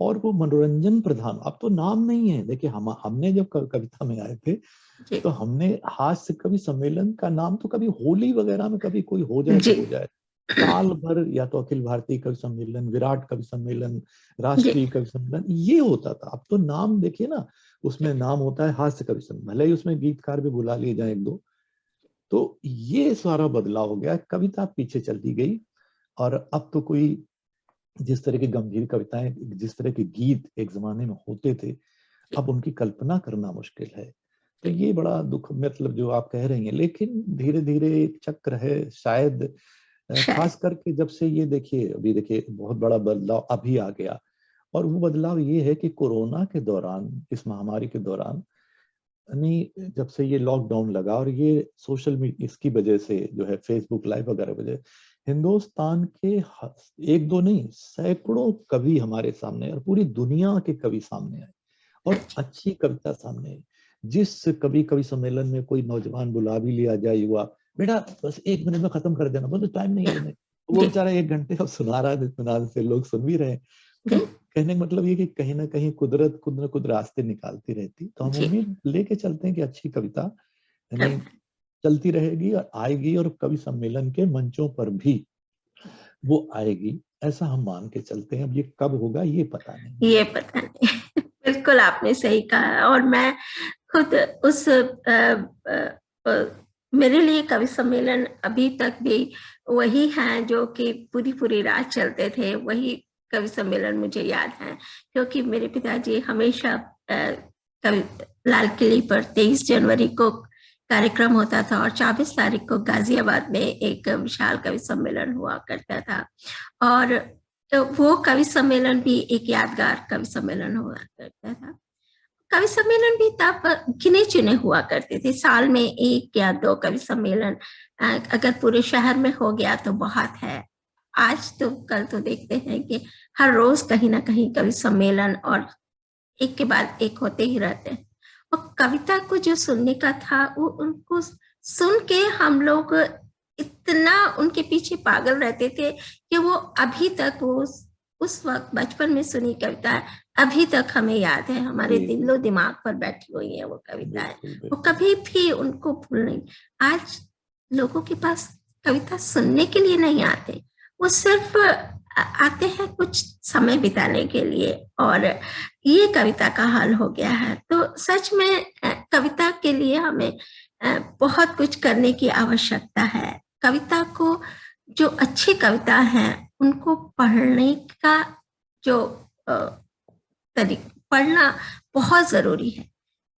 और वो मनोरंजन प्रधान। अब तो नाम नहीं है। देखिए, हमने जब कविता में आए थे, जी तो हमने हास्य कवि सम्मेलन का नाम तो कभी होली वगैरह में कभी कोई हो जाए तो जी हो जाए, साल भर या तो अखिल भारतीय कवि सम्मेलन, विराट कवि सम्मेलन, जी राष्ट्रीय कवि सम्मेलन, ये होता था। अब तो नाम देखिए ना, उसमें नाम होता है हास्य कवि सम्मेलन, भले ही उसमें गीतकार भी बुला लिए जाए एक दो। तो ये सारा बदलाव हो गया, कविता पीछे चलती गई। और अब तो कोई, जिस तरह की गंभीर कविताएं, जिस तरह के गीत एक जमाने में होते थे, अब उनकी कल्पना करना मुश्किल है। तो ये बड़ा दुख, मतलब जो आप कह रही हैं, लेकिन धीरे धीरे एक चक्र है शायद। शायद। खास करके जब से ये देखिए, अभी देखिए बहुत बड़ा बदलाव अभी आ गया। और वो बदलाव ये है कि कोरोना के दौरान, इस महामारी के दौरान, यानी जब से ये लॉकडाउन लगा और ये सोशल मीडिया इसकी वजह से जो है फेसबुक लाइव वगैरह वजह, हिंदुस्तान के एक दो नहीं सैकड़ों कवि हमारे सामने और पूरी दुनिया के कवि सामने आए और अच्छी कविता सामने आई। जिस कवि सम्मेलन में कोई नौजवान बुला भी लिया जाए, युवा, बेटा बस 1 मिनट में खत्म कर देना, बोलो टाइम नहीं है तुम्हें, वो बेचारा 1 घंटे अब सुना रहा है, इत्मीनान से लोग सुन भी रहे हैं। तो कहने का मतलब ये कि कहीं ना कहीं कुदरत खुद न खुद रास्ते निकालती रहती, तो हम उम्मीद लेके चलते हैं कि अच्छी कविता यानी चलती रहेगी और आएगी, और कवि सम्मेलन के मंचों पर भी वो आएगी, ऐसा हम मान के चलते हैं। अब ये कब होगा ये पता नहीं, ये पता नहीं। बिल्कुल आपने सही कहा। और मैं खुद उस मेरे लिए कवि सम्मेलन अभी तक भी वही हैं जो कि पूरी पूरी रात चलते थे, वही कवि सम्मेलन मुझे याद है, क्योंकि मेरे पिताजी हमेशा कवि लाल किले पर 23 जनवरी को कार्यक्रम होता था और 24 तारीख को गाजियाबाद में एक विशाल कवि सम्मेलन हुआ करता था, और वो कवि सम्मेलन भी एक यादगार कवि सम्मेलन हुआ करता था। कवि सम्मेलन भी तब गिने चुने हुआ करते थे, साल में 1 या 2 कवि सम्मेलन, अगर पूरे शहर में हो गया तो बहुत है। आज तो कल तो देखते हैं कि हर रोज कहीं ना कहीं कवि सम्मेलन और एक के बाद एक होते ही रहते हैं। और कविता को जो सुनने का था, वो उनको सुन के हम लोग इतना उनके पीछे पागल रहते थे कि वो अभी तक वो उस वक्त बचपन में सुनी कविता अभी तक हमें याद है, हमारे दिलो दिमाग पर बैठी हुई है वो कविताएं, वो कभी भी उनको भूल नहीं। आज लोगों के पास कविता सुनने के लिए नहीं आते, वो सिर्फ आते हैं कुछ समय बिताने के लिए, और ये कविता का हाल हो गया है। तो सच में कविता के लिए हमें बहुत कुछ करने की आवश्यकता है। कविता को, जो अच्छी कविता है उनको पढ़ने का जो पढ़ना बहुत जरूरी है।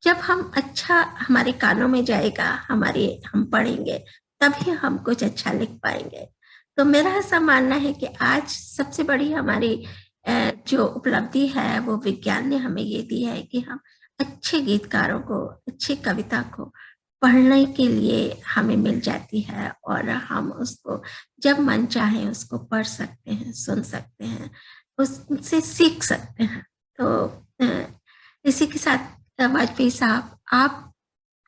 जब हम अच्छा हमारे कानों में जाएगा, हम पढ़ेंगे, तभी हम कुछ अच्छा लिख पाएंगे। तो मेरा ऐसा मानना है कि आज सबसे बड़ी हमारी जो उपलब्धि है वो विज्ञान ने हमें ये दी है कि हम अच्छे गीतकारों को, अच्छी कविता को पढ़ने के लिए हमें मिल जाती है, और हम उसको जब मन चाहे उसको पढ़ सकते हैं, सुन सकते हैं, उससे सीख सकते हैं। तो इसी के साथ वाजपेयी साहब, आप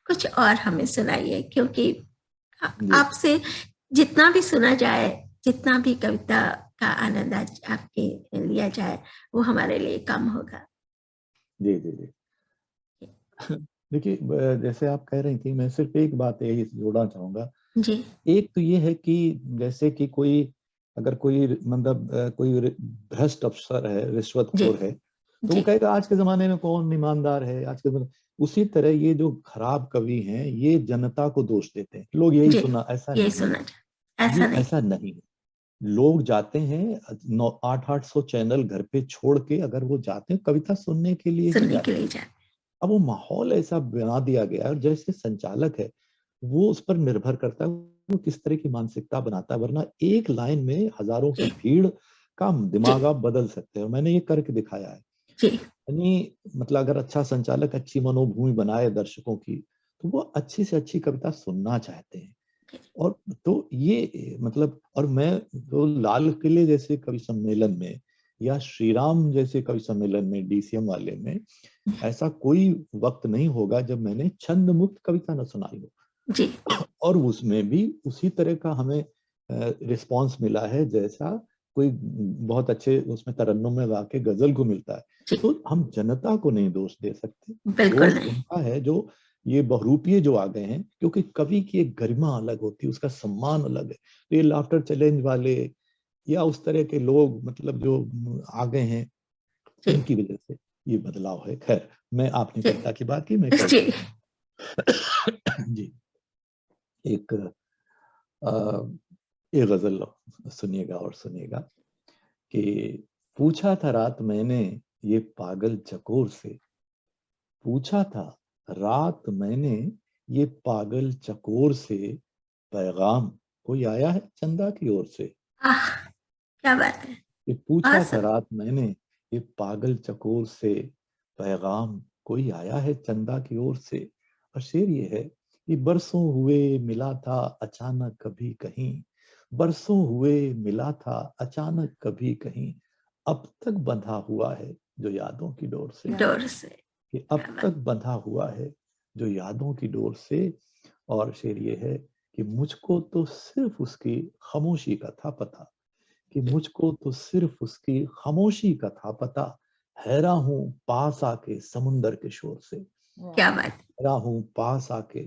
कुछ और हमें सुनाइए, क्योंकि आपसे जितना भी सुना जाए, जितना भी कविता का आनंद आपके लिया जाए, वो हमारे लिए कम होगा। जी जी जी। देखिए, जैसे आप कह रही थी, मैं सिर्फ एक बात यही जोड़ना चाहूंगा जी। एक तो ये है कि जैसे कि अगर कोई मतलब कोई भ्रष्ट अफसर है, रिश्वतखोर है, तो वो कहेगा आज के जमाने में कौन ईमानदार है, आज के उसी तरह ये जो खराब कवि हैं ये जनता को दोष देते हैं, लोग यही सुना, ऐसा नहीं, ऐसा नहीं है। लोग जाते हैं 800 चैनल घर पे छोड़ के, अगर वो जाते हैं कविता सुनने के लिए ही जाते हैं। अब वो माहौल ऐसा बना दिया गया है, और जैसे संचालक है वो उस पर निर्भर करता है वो किस तरह की मानसिकता बनाता है, वरना एक लाइन में हजारों की भीड़ का दिमाग आप बदल सकते हो। मैंने ये करके दिखाया है। यानी मतलब अगर अच्छा संचालक अच्छी मनोभूमि बनाए दर्शकों की, तो वो अच्छी से अच्छी कविता सुनना चाहते हैं। और तो ये मतलब, और मैं तो लाल किले जैसे कवि सम्मेलन में या श्री राम जैसे कवि सम्मेलन में, डीसीएम वाले में, ऐसा कोई वक्त नहीं होगा जब मैंने छंद मुक्त कविता न सुनाई हो जी। और उसमें भी उसी तरह का हमें रिस्पांस मिला है जैसा कोई बहुत अच्छे उसमें तरन्नुम में गा के गजल को मिलता है। तो हम जनता को नहीं दोष दे सकते, दोष उनका है जो ये बहुरूपिये जो आ गए हैं, क्योंकि कवि की एक गरिमा अलग होती है, उसका सम्मान अलग है। तो ये लाफ्टर चैलेंज वाले या उस तरह के लोग मतलब जो आ गए हैं, उनकी वजह से ये बदलाव है। खैर, मैं आपने कविता की बात की, मैं जी एक गजल सुनिएगा और सुनिएगा कि पूछा था रात मैंने ये पागल चकोर से, पूछा था रात मैंने ये पागल चकोर से, पैगाम कोई आया है चंदा की ओर से। क्या बात है। ये पूछा था रात मैंने ये पागल चकोर से पैगाम कोई आया है चंदा की ओर से। और शेर ये है कि बरसों हुए मिला था अचानक कभी कहीं, बरसों हुए मिला था अचानक कभी कहीं, अब तक बंधा हुआ है जो यादों की डोर से। डोर से। कि अब तक बंधा हुआ है जो यादों की डोर से। और शेर ये है कि मुझको तो सिर्फ उसकी खामोशी का था पता, कि मुझको तो सिर्फ उसकी खामोशी का था पता, हैरान हूं पास आके समुंदर के शोर से। क्या बात, हैरान हूं पास आके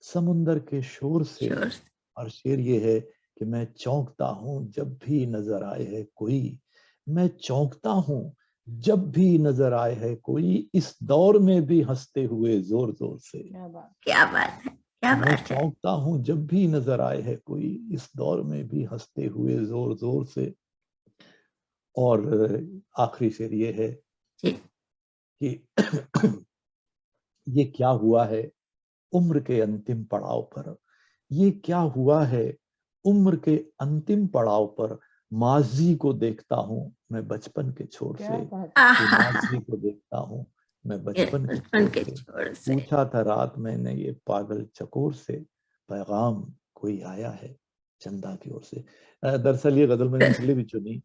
समुंदर के शोर से। शोर। और शेर ये है कि मैं चौंकता हूं जब भी नजर आए है कोई, मैं चौंकता हूं जब भी नजर आए है कोई, इस दौर में भी हंसते हुए जोर जोर से। क्या बात। क्या बात है, क्या मैं बात है। चौंकता हूं जब भी नजर आए है कोई, इस दौर में भी हंसते हुए जोर जोर से। और आखिरी शेर ये है जी, कि ये क्या हुआ है उम्र के अंतिम पड़ाव पर, ये क्या हुआ है उम्र के अंतिम पड़ाव पर, माजी को देखता हूं मैं बचपन के छोर क्या से। बात। कि आहा, माजी को देखता हूं मैं ये बचपन के बचपन छोर के से। छोर से। पूछा था रात मैंने ये पागल चकोर से, पैगाम कोई आया है चंदा की ओर से। दरअसल ये गजल मैंने इसलिए भी चुनी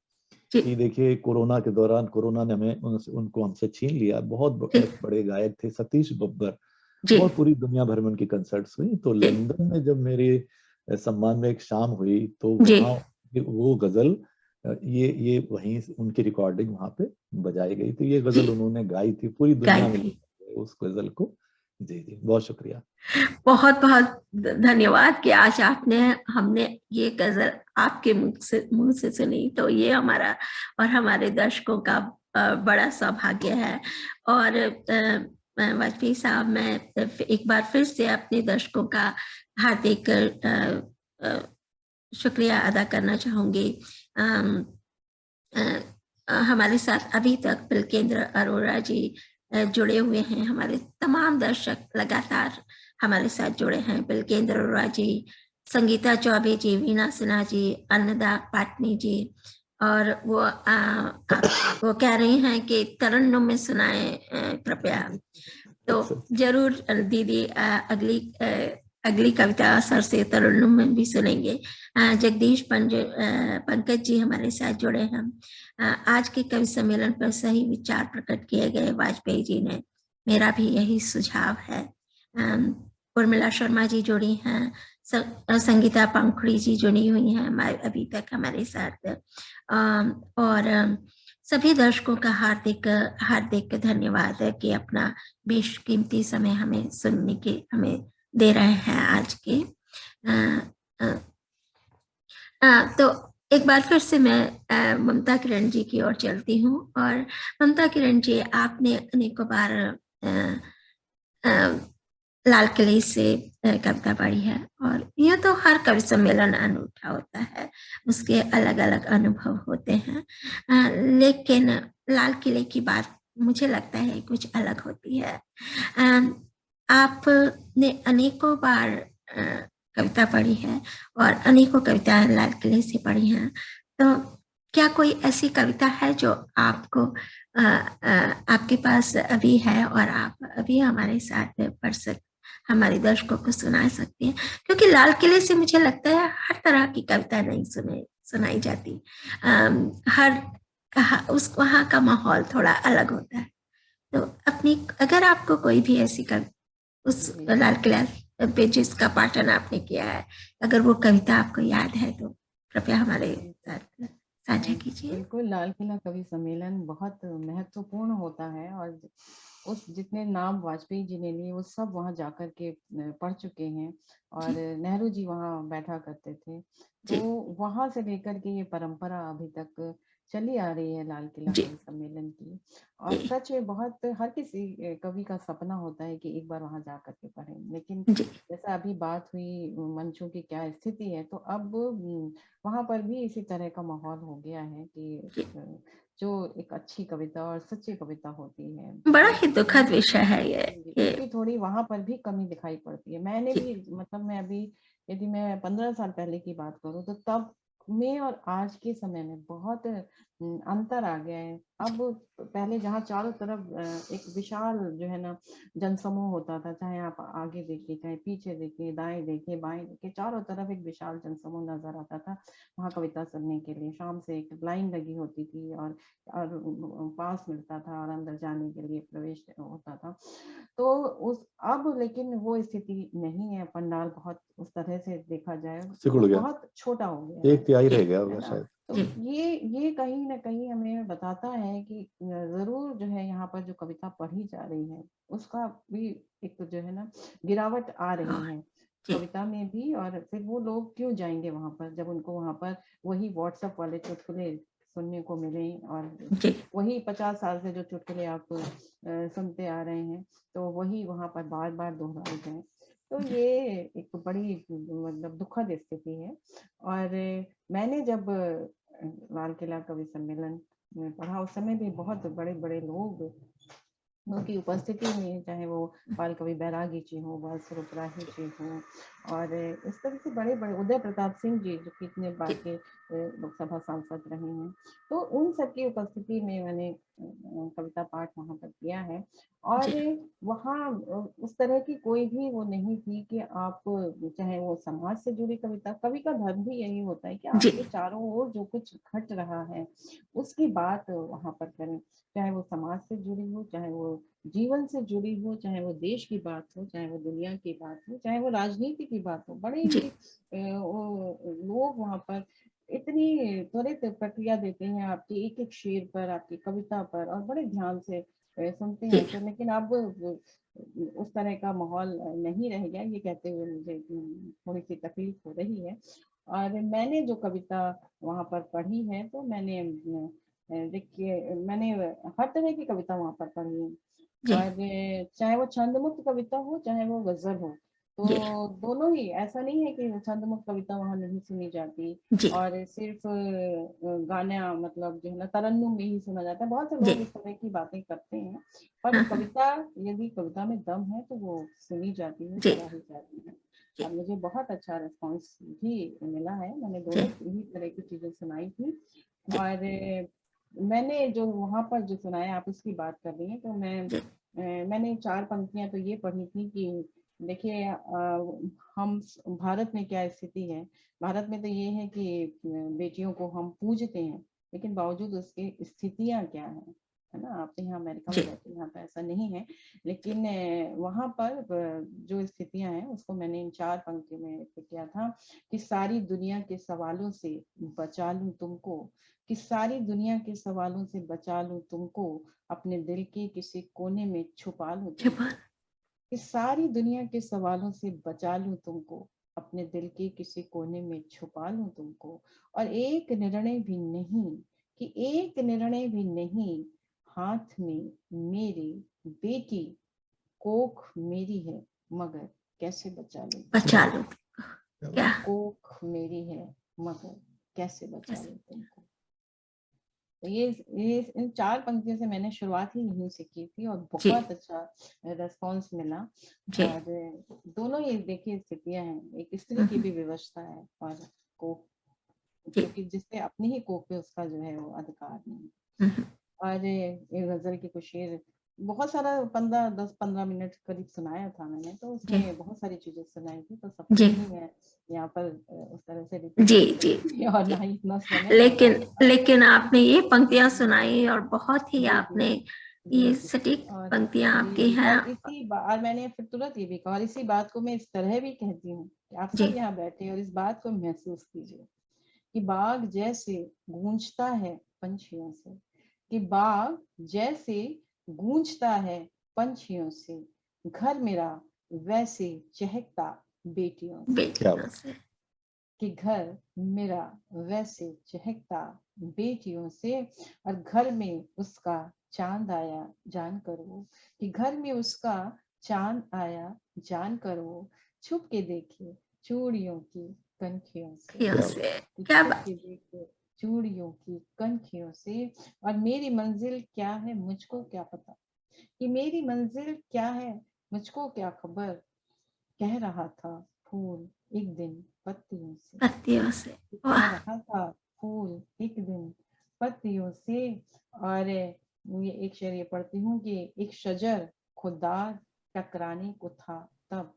जी, कि देखिए कोरोना के दौरान कोरोना ने हमें उनको हमसे छीन लिया। बहुत जी, बड़े गायक थे सतीश बब्बर, जी, बहुत पूरी दुनिया भर में उनकी कंसर्ट्स हुई। तो जी, लंदन में जब मेरे सम्मान में एक शाम हुई तो जी, वहाँ वो गजल ये वहीं उनकी रिकॉर्डिंग वहाँ पे बजाई गई थी। ये जी, गजल उन्होंने गाई थी, पूरी गाई दुनिया में थी। लोग गाए उस गजल को। जी जी, बहुत शुक्रिया। बहुत बहुत धन्यवाद कि आज आपने हमने ये गजल आपके मुंह से सुनी, तो ये हमारा और हमारे दर्शकों का बड़ा सौभाग्य है। और वाजपेयी साहब, मैं एक बार फिर से अपने दर्शकों का हार्दिक शुक्रिया अदा करना चाहूंगी। अम, अ, हमारे साथ अभी तक बिलकेंद्र अरोड़ा जी जुड़े हुए हैं। हमारे तमाम दर्शक लगातार हमारे साथ जुड़े हैं। बिलकेंद्र अरोड़ा जी, संगीता चौबे जी, वीणा सिन्हा जी, अन्नदा पाटनी जी। और वो कह रही हैं कि तरन्नुम में सुनाए कृपया। तो अच्छा, जरूर दीदी, अगली कविता सर से तरन्नुम में भी सुनेंगे। जगदीश पंकज जी हमारे साथ जुड़े हैं। आज के कवि सम्मेलन पर सही विचार प्रकट किए गए वाजपेयी जी ने, मेरा भी यही सुझाव है। उर्मिला शर्मा जी जुड़ी हैं, संगीता पंखुड़ी जी जुड़ी हुई हैं हमारे अभी तक हमारे साथ। और सभी दर्शकों का हार्दिक हार्दिक धन्यवाद है कि अपना बेशकीमती समय हमें सुनने के हमें दे रहे हैं आज के। तो एक बार फिर से मैं ममता किरण जी की ओर चलती हूँ। और ममता किरण जी, आपने अनेकों बार लाल किले से कविता पढ़ी है, और यह तो हर कवि सम्मेलन अनूठा होता है, उसके अलग अलग अनुभव होते हैं। लेकिन लाल किले की बात मुझे लगता है कुछ अलग होती है। आपने अनेकों बार कविता पढ़ी है और अनेकों कविताएं लाल किले से पढ़ी हैं। तो क्या कोई ऐसी कविता है जो आपको आपके पास अभी है और आप अभी हमारे साथ पढ़ सकते, हमारे दर्शकों को सुना सकते हैं? क्योंकि लाल किले से मुझे लगता है हर तरह की कविता नहीं सुनाई जाती। हर उस वहाँ का माहौल थोड़ा अलग होता है। तो अपनी, अगर आपको कोई भी ऐसी उस लाल किला पे जिसका पाठन आपने किया है, अगर वो कविता आपको याद है तो कृपया हमारे साथ साझा कीजिए। बिल्कुल, लाल किला कवि सम्मेलन बहुत महत्वपूर्ण होता है, और उस जितने नाम वाजपेयी जी ने लिए वो सब वहाँ जाकर के पढ़ चुके हैं। और नेहरू जी वहाँ बैठा करते थे। तो जी, वहाँ से लेकर के ये परंपरा अभी तक चली आ रही है लाल किला जी, कवि सम्मेलन की। और जी, सच में बहुत हर किसी कवि का सपना होता है कि एक बार वहाँ जा करके पढ़े। लेकिन जी, जैसा अभी बात हुई मंचों की क्या स्थिति है, तो अब वहाँ पर भी इसी तरह का माहौल हो गया है कि जी। जो एक अच्छी कविता और सच्ची कविता होती है, बड़ा ही उसकी दुखद विषय है ये। ये उसकी थोड़ी वहां पर भी कमी दिखाई पड़ती है। मैंने जी, भी, मतलब मैं अभी, यदि मैं 15 साल पहले की बात करूं, तो तब में और आज के समय में बहुत अंतर आ गया है। अब पहले जहाँ चारों तरफ एक विशाल जो है ना जनसमूह होता था, चाहे आप आगे देखिए, चाहे पीछे देखिए, दाएं देखिए, बाएं देखिए, चारों तरफ एक विशाल जनसमूह नजर आता था वहाँ कविता सुनने के लिए। शाम से एक लाइन लगी होती थी और पास मिलता था और अंदर जाने के लिए प्रवेश होता था। तो उस अब लेकिन वो स्थिति नहीं है। पंडाल बहुत उस तरह से देखा जाए सिकुड़ तो गया, बहुत छोटा हो गया एक तिहाई रह गया है होगा ना। शायद। तो ये कहीं ना कहीं हमें बताता है कि जरूर जो है यहाँ पर जो कविता पढ़ी जा रही है उसका भी एक जो है ना गिरावट आ रही है कविता में भी। और फिर वो लोग क्यों जाएंगे वहां पर जब उनको वहां पर वही व्हाट्सएप वाले चुटकुले सुनने को मिले और वही 50 साल से जो चुटकुले आप सुनते आ रहे हैं तो वही वहां पर बार बार दोहराए गए। तो ये एक बड़ी मतलब दुखद स्थिति है। और मैंने जब लाल किला कवि सम्मेलन में पढ़ा उस समय भी बहुत बड़े बड़े लोग उनकी उपस्थिति में, चाहे वो बाल कवि बैरागी जी हो, बाल स्वरूप राही जी हो, और इस तरह से बड़े बड़े उदय प्रताप सिंह जी जो कि इतने बार के लोकसभा सांसद रहे हैं, तो उन सबकी उपस्थिति में मैंने कविता पाठ वहां पर किया है। और वहाँ उस तरह की कोई भी वो नहीं थी कि आप, चाहे वो समाज से जुड़ी कविता, कवि का धर्म भी यही होता है कि आपके चारों ओर जो कुछ घट रहा है उसकी बात वहां पर करें, चाहे वो समाज से जुड़ी हो, चाहे वो जीवन से जुड़ी हो, चाहे वो देश की बात हो, चाहे वो दुनिया की बात हो, चाहे वो राजनीति की बात हो। बड़े ही लोग वहां पर इतनी त्वरित प्रक्रिया देते हैं आपके एक एक शेर पर, आपकी कविता पर, और बड़े ध्यान से सुनते हैं। तो लेकिन अब उस तरह का माहौल नहीं रह गया, ये कहते हुए मुझे थोड़ी सी तकलीफ हो रही है। और मैंने जो कविता वहां पर पढ़ी है तो मैंने देखिए मैंने हर तरह की कविता वहां पर पढ़ी है। और चाहे वो छंदमुक्त कविता हो चाहे वो गजल हो, तो दोनों ही, ऐसा नहीं है कि छंदमुक्त कविता वहां नहीं सुनी जाती और सिर्फ गाना मतलब जो है ना तरन्नुम में ही सुना जाता है। बहुत से लोग इस तरह की बातें करते हैं, पर कविता, यदि कविता में दम है तो वो सुनी जाती है, सराही जाती है। और मुझे बहुत अच्छा रिस्पॉन्स भी मिला है। मैंने दोनों ही तरह की चीजें सुनाई थी। और मैंने जो वहां पर जो सुनाया, आप उसकी बात कर रही हैं, तो मैंने 4 पंक्तियां तो ये पढ़ी थी कि देखिए हम भारत में क्या स्थिति है। भारत में तो ये है कि बेटियों को हम पूजते हैं, लेकिन बावजूद उसके स्थितियां क्या है ना। आप तो यहाँ अमेरिका में रहते हैं, यहाँ तो ऐसा नहीं है, लेकिन वहां पर जो स्थितियां हैं उसको मैंने इन 4 पंक्तियों में किया था कि सारी दुनिया के सवालों से बचा लूं तुमको, कि सारी दुनिया के सवालों से बचा लूं तुमको, अपने दिल के किसी कोने में छुपा लूं तुमको, कि सारी दुनिया के सवालों से बचा लूं तुमको, अपने दिल के किसी कोने में छुपा लूं तुमको, और एक निर्णय भी नहीं, कि एक निर्णय भी नहीं, हाथ में मेरी बेटी, कोख मेरी है मगर कैसे बचा लूं, कोख मेरी है मगर कैसे बचा लूं तुमको। तो ये इन 4 पंक्तियों से मैंने शुरुआत ही यहीं से की थी और बहुत अच्छा रेस्पॉन्स मिला। और दोनों ये देखिए स्थितियां हैं, एक स्त्री की भी व्यवस्था है और कोख, क्योंकि जिससे अपनी ही कोख पे उसका जो है वो अधिकार नहीं। और ये गजल की कुछ शेर बहुत सारा 10-15 मिनट करीब सुनाया था मैंने, तो उसमें बहुत सारी चीजें सुनाई थी, तो सब नहीं मैं यहाँ पर उस तरह से रिपीट और ना ही इतना समय, लेकिन आपने ये पंक्तियां सुनाई और बहुत ही आपने ये सटीक पंक्तियां आपकी हैं। और इसी बार मैंने फिर तुरंत ये भी कहा, और इसी बात को मैं इस तरह भी कहती हूँ कि आप सब यहाँ बैठे और इस बात को महसूस कीजिए कि बाग जैसे गूंजता है पंछियों से, कि बाग जैसे गूंजता है पंछियों से, घर मेरा वैसे चहकता बेटियों से, कि घर मेरा वैसे चहकता बेटियों से, और घर में उसका चांद आया जान कर वो, कि घर में उसका चांद आया जान कर वो, छुप के देखे चूड़ियों की कनखियों से, क्या बात, चूड़ियों की कनखियों से। और मेरी मंजिल क्या है मुझको क्या पता, कि मेरी मंजिल क्या है मुझको क्या खबर, कह रहा था फूल एक दिन पत्तियों से, कह रहा था फूल एक दिन पत्तियों से। और ये एक शेर ये पढ़ती हूँ कि एक शजर खुददार टकराने को था तब,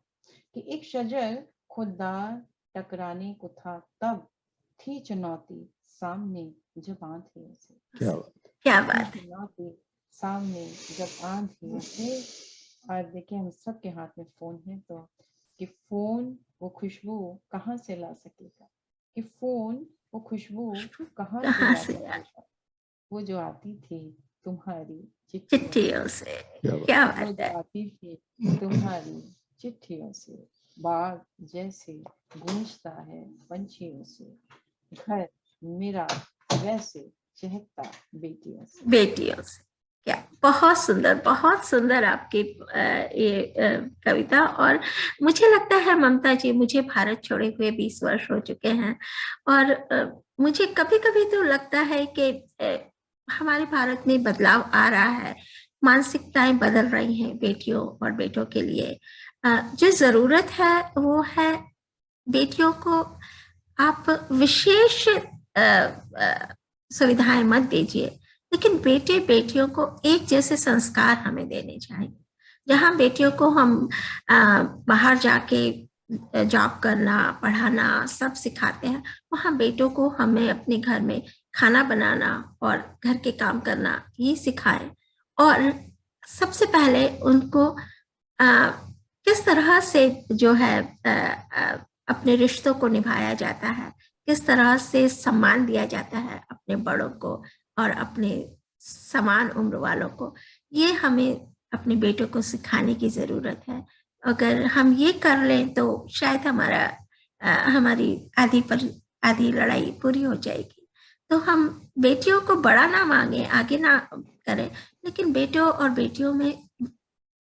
कि एक शजर खुददार टकराने को था तब, थी चुनौती सामने जब आंधी उसे, क्या थी बात है। चुनौती सामने जब आंधी उसे। और देखिए हम सबके हाथ में फोन है, तो कि फोन वो खुशबू कहाँ से ला सकेगा, कि फोन वो खुशबू कहाँ से कहाँ ला से सकेगा, वो जो आती थी तुम्हारी चिट्ठियों चिट्ठियों से, से, क्या वो बात जो है। आती थी तुम्हारी चिट्ठियों से। बाग जैसे गूंजता है पंछियों से, घर मेरा वैसे चहकता बेटियों से। बेटियों से। क्या बहुत सुंदर आपकी ये कविता। और मुझे लगता है ममता जी, मुझे भारत छोड़े हुए 20 वर्ष हो चुके हैं, और मुझे कभी कभी तो लगता है कि हमारे भारत में बदलाव आ रहा है, मानसिकताएं बदल रही हैं बेटियों और बेटों के लिए। जो जरूरत है वो है बेटियों को आप विशेष सुविधाएं मत दीजिए, लेकिन बेटे बेटियों को एक जैसे संस्कार हमें देने चाहिए। जहाँ बेटियों को हम बाहर जाके जॉब करना, पढ़ाना सब सिखाते हैं, वहाँ बेटों को हमें अपने घर में खाना बनाना और घर के काम करना ये सिखाएं। और सबसे पहले उनको किस तरह से जो है अपने रिश्तों को निभाया जाता है, किस तरह से सम्मान दिया जाता है अपने बड़ों को और अपने समान उम्र वालों को, ये हमें अपने बेटों को सिखाने की जरूरत है। अगर हम ये कर लें तो शायद हमारी आधी लड़ाई पूरी हो जाएगी। तो हम बेटियों को बड़ा ना मांगे, आगे ना करें, लेकिन बेटों और बेटियों में